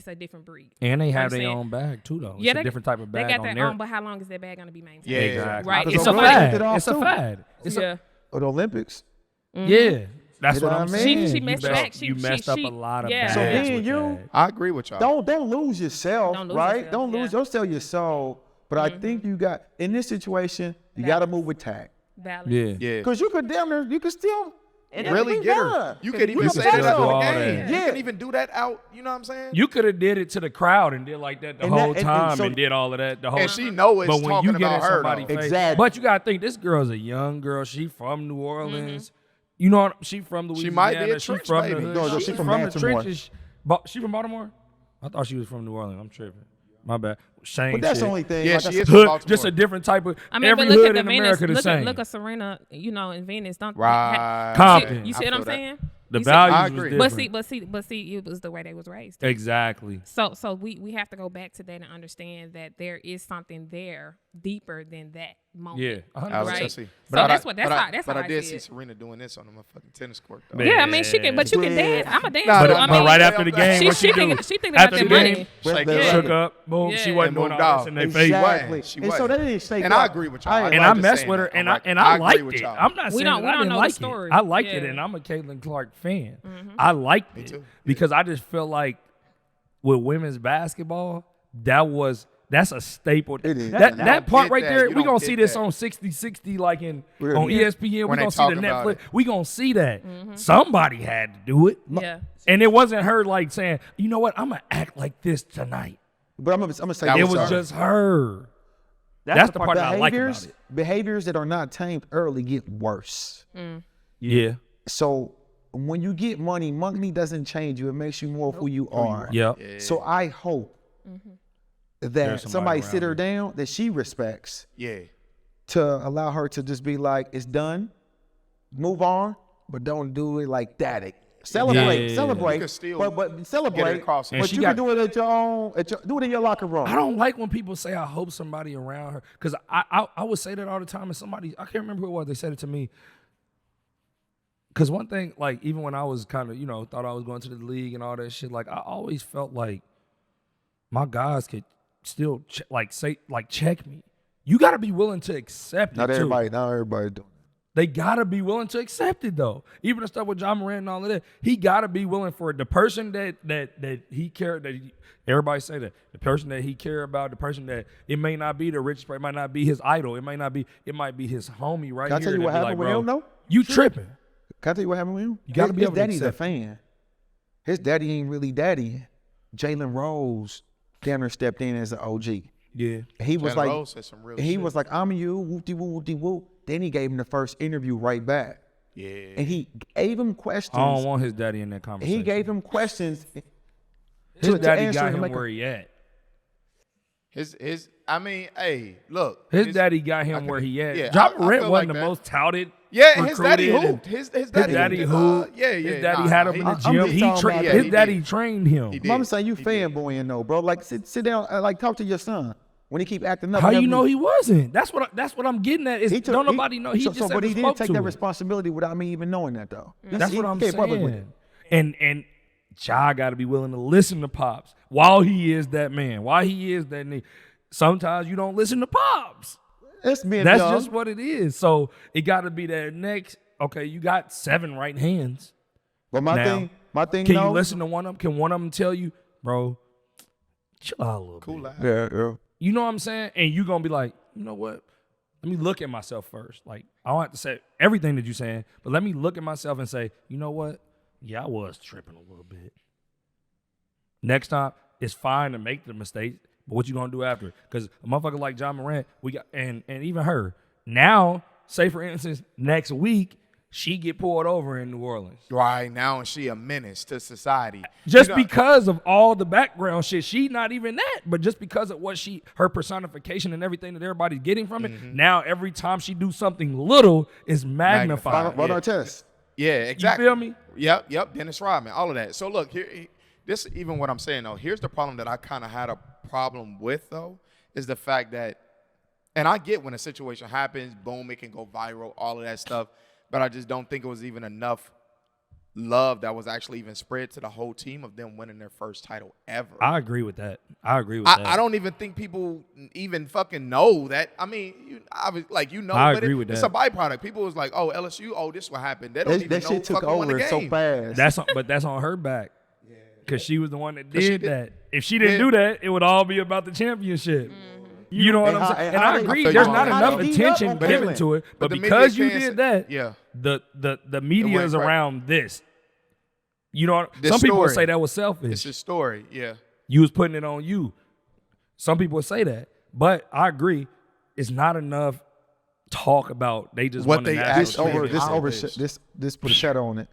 a different breed. And they have their own bag too, though. Yeah, it's a different type of bag. They got on their there. own, but how long is that bag gonna be maintained? Yeah, exactly. Right. It's a fad. It's a fad. Or the Olympics. Yeah. That's you know what I'm saying. She messed back. You messed up a lot of bags. So then I agree with y'all. Don't lose yourself, right? Don't sell your soul. But I think you got, in this situation, you got to move with tact. Balance. Yeah. Because you could still really get her. You could even say that out the game. You can even do that out. You know what I'm saying? You could have did it to the crowd and did like that the whole time and did all of that. And she know it's talking about her. Exactly. But you gotta think this girl's a young girl. She from New Orleans. You know what? She from Louisiana. She might be a trench baby. No, she from the trenches. She from Baltimore? I thought she was from New Orleans. I'm tripping. My bad. Shame. But that's the only thing. Yeah, she is hood, from Baltimore. Just a different type of. I mean, every but look hood at in the America Venice. the same. Look at Serena. You know, in Venice. Right. Compton. You see what I'm saying? The values was different. different. But see, it was the way they was raised. Exactly. So we have to go back to that and understand that there is something there deeper than that moment. Yeah, right. So that's how I did see see it. Serena doing this on the motherfucking tennis court, though. Yeah, I mean she can, but you can dance. I'm a dancer. But right after the game, what she do? She think After about the that game, money. shook up. Boom. She wasn't doing all this in their face. Exactly. She And so that didn't shake And up. I agree with y'all. And I messed with her, and I liked it. I'm not saying We don't I didn't know like the story. it. I liked it, Yeah. and I'm a Caitlin Clark fan. I liked it because I just felt like with women's basketball, that was That's a staple. It is. That part right that. there, You we don't gonna get see this that. on 60-60, like on Yeah. ESPN. When We they gonna see the talk about Netflix. it. We gonna see that. Somebody had to do it. Yeah. And it wasn't her like saying, you know what, I'm gonna act like this tonight. But I'm gonna say That It this, was though. just her. That's the part that I like about behaviors. it. Behaviors that are not tamed early get worse. Yeah. So when you get money, money doesn't change you. It makes you more who you are. Yep. So I hope that There's somebody somebody sit around her down that she respects Yeah. to allow her to just be like, it's done, move on, but don't do it like that. Celebrate, Yeah. celebrate, You can still but get it celebrate. across. But And she you can do it at your own. Do it in your locker room. I don't like when people say I hope somebody around her, because I would say that all the time, and somebody, I can't remember who it was, they said it to me. Because one thing, like even when I was kind of, thought I was going to the league and all that shit, like I always felt like my guys could still check me. You got to be willing to accept Not it too. everybody doing. They got to be willing to accept it, though. Even the stuff with John Morant and all of that, he got to be willing for it. The person that he cared, everybody say that, the person that he care about, the person that it may not be the richest, it might not be his idol, it might be his homie right Can I here. tell you what happened with him, though? You tripping. Can I tell you what happened with him? You gotta be his able to daddy's a accept fan. His daddy ain't really daddy. Jalen Rose down there stepped in as an OG. Yeah. He was Jalen like, Rose said some real he shit. was like, I'm you, whoop-de-woo. Then he gave him the first interview right back. Yeah. And he gave him questions. I don't want his daddy in that conversation. He gave him questions. his to daddy answer got and him make where he at. I mean, hey, look. His daddy got him where he at. yeah, John I Morant feel wasn't like the that. most touted. Yeah, his daddy recruited, hooped. His daddy, daddy hooped. hooped. Yeah. His daddy had him in the I'm gym. just He talking trained. about His he daddy did. trained him. He did. Mama saying you He did. fanboying though, bro. Like sit down, like talk to your son when he keep acting up. How you know he wasn't? That's what I'm getting at. Is don't he- nobody know? He so, just but he didn't spoke take to that it. responsibility without me even knowing that though. That's what I'm he came public with it. saying. And Ja got to be willing to listen to Pops while he is that man. While he is that nigga. Sometimes you don't listen to Pops. It's me. That's just what it is. So it got to be that next. Okay, you got 7 right hands. But my thing. Can no, you listen to one of them? Can one of them tell you, bro, chill out a little bit? Cool out. Yeah. You know what I'm saying? And you gonna be like, you know what? Let me look at myself first. Like, I don't have to say everything that you're saying, but let me look at myself and say, you know what? Yeah, I was tripping a little bit. Next time, it's fine to make the mistakes, but what you gonna do after? Because a motherfucker like John Morant, we got and even her. Now, say for instance, next week, she get pulled over in New Orleans. Right now, she a menace to society. Just You know- because of all the background shit, she not even that, but just because of what her personification and everything that everybody's getting from it, now every time she do something little is magnified. Run our test. Yeah, exactly. feel me? Yep. Dennis Rodman, all of that. So look, here, this even what I'm saying though. Here's the problem that I kind of had a problem with though, is the fact that, and I get when a situation happens, boom, it can go viral, all of that stuff. But I just don't think it was even enough love that was actually even spread to the whole team of them winning their first title ever. I agree with that. that. I don't even think people even fucking know that. I mean, I agree with it's that. a byproduct. People was like, oh, LSU, oh, this what happened. They don't even That know shit took fucking won the over so game. fast. That's on her back. Because she was the one that she did did- that. If she didn't do that, it would all be about the championship. You know what I'm saying? And how I they- agree. I feel There's you. not How enough they beat attention up on given Portland. to it. But the because media you can't did say- that, yeah. the media went is right. around this. You know, This some people would story. say that was selfish. It's a story, yeah. You was putting it on you. Some people would say that. But I agree, it's not enough talk about they just What won the they national actually championship. This put a shadow on it.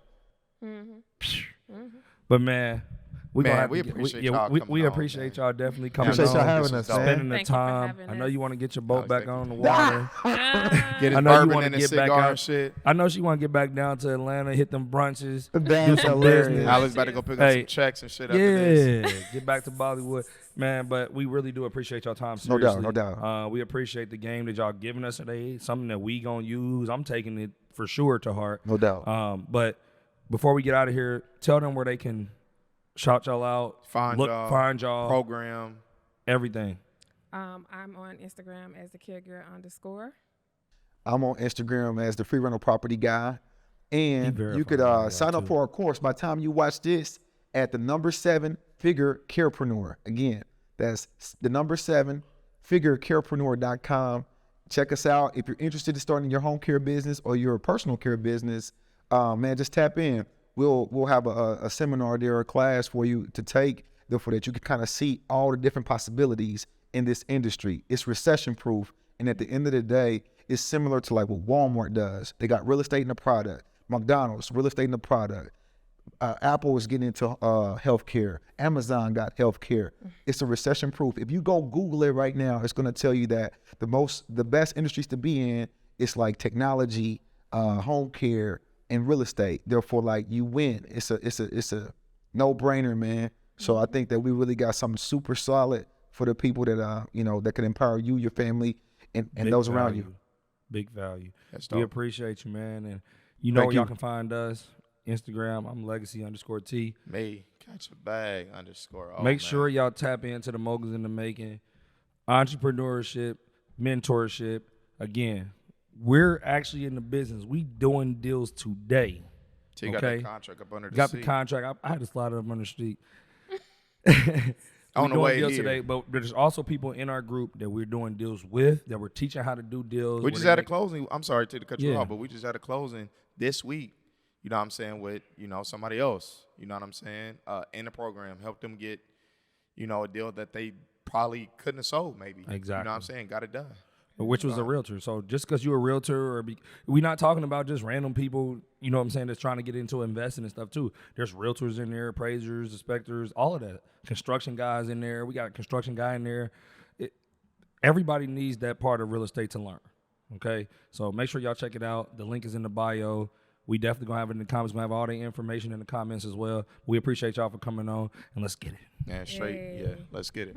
But man, we Man, gonna have we to appreciate get, y'all we coming on, appreciate man. y'all definitely coming Appreciate y'all on, having us, man. spending the Thank you for time. having I know us. you want to get your boat back thank on the you. water. Get I his know you bourbon wanna and a get back cigar out. and shit. I know she want to get back down to Atlanta, hit them brunches, Damn, do some hilarious. business. Alex about to go pick up Hey, some checks and shit after this. Yeah, get back to Bollywood, man. But we really do appreciate y'all time. No Seriously. doubt, no doubt. We appreciate the game that y'all giving us today. Something that we gonna use. I'm taking it for sure to heart. No doubt. But before we get out of here, tell them where they can shout y'all out, Find y'all. Program. everything. I'm on Instagram as the caregiver _. I'm on Instagram as the free rental property guy. And you could verified, sign up too. for our course by the time you watch this at the number 7 Figure Carepreneur. Again, That's the number 7, figurecarepreneur.com. Check us out. If you're interested in starting your home care business or your personal care business, man, just tap in. We'll have a seminar there or a class for you to take, therefore that you can kind of see all the different possibilities in this industry. It's recession proof. And at the end of the day, it's similar to like what Walmart does. They got real estate in the product. McDonald's, real estate in the product. Apple is getting into healthcare. Amazon got healthcare. It's a recession proof. If you go Google it right now, it's going to tell you that the best industries to be in is like technology, home care, and real estate. Therefore, like you win. It's a no brainer, man. So I think that we really got something super solid for the people that that can empower you, your family, and those around you. Big value. That's We dope. appreciate you, man. And you know where y'all can find us. Instagram, I'm Legacy_T. Me, catch a bag _ Oh, Make sure y'all tap into the Moguls in the Making, entrepreneurship, mentorship. Again, we're actually in the business. We doing deals today. So you got okay? the contract up under the Got seat. the contract. I had to slide it up under the street. On the way deals here. today, but there's also people in our group that we're doing deals with, that we're teaching how to do deals. We just had a closing. I'm sorry to cut you Yeah. off, but we just had a closing this week. You know what I'm saying, with, somebody else, you know what I'm saying, in the program, help them get, a deal that they probably couldn't have sold maybe. Exactly. You know what I'm saying, got it done. Which was a realtor. So just because you're a realtor, we're not talking about just random people, you know what I'm saying, that's trying to get into investing and stuff too. There's realtors in there, appraisers, inspectors, all of that. Construction guys in there. We got a construction guy in there. Everybody needs that part of real estate to learn. Okay? So make sure y'all check it out. The link is in the bio. We definitely going to have it in the comments. We're going to have all the information in the comments as well. We appreciate y'all for coming on, and let's get it. Yeah, straight. Yay. Yeah, let's get it.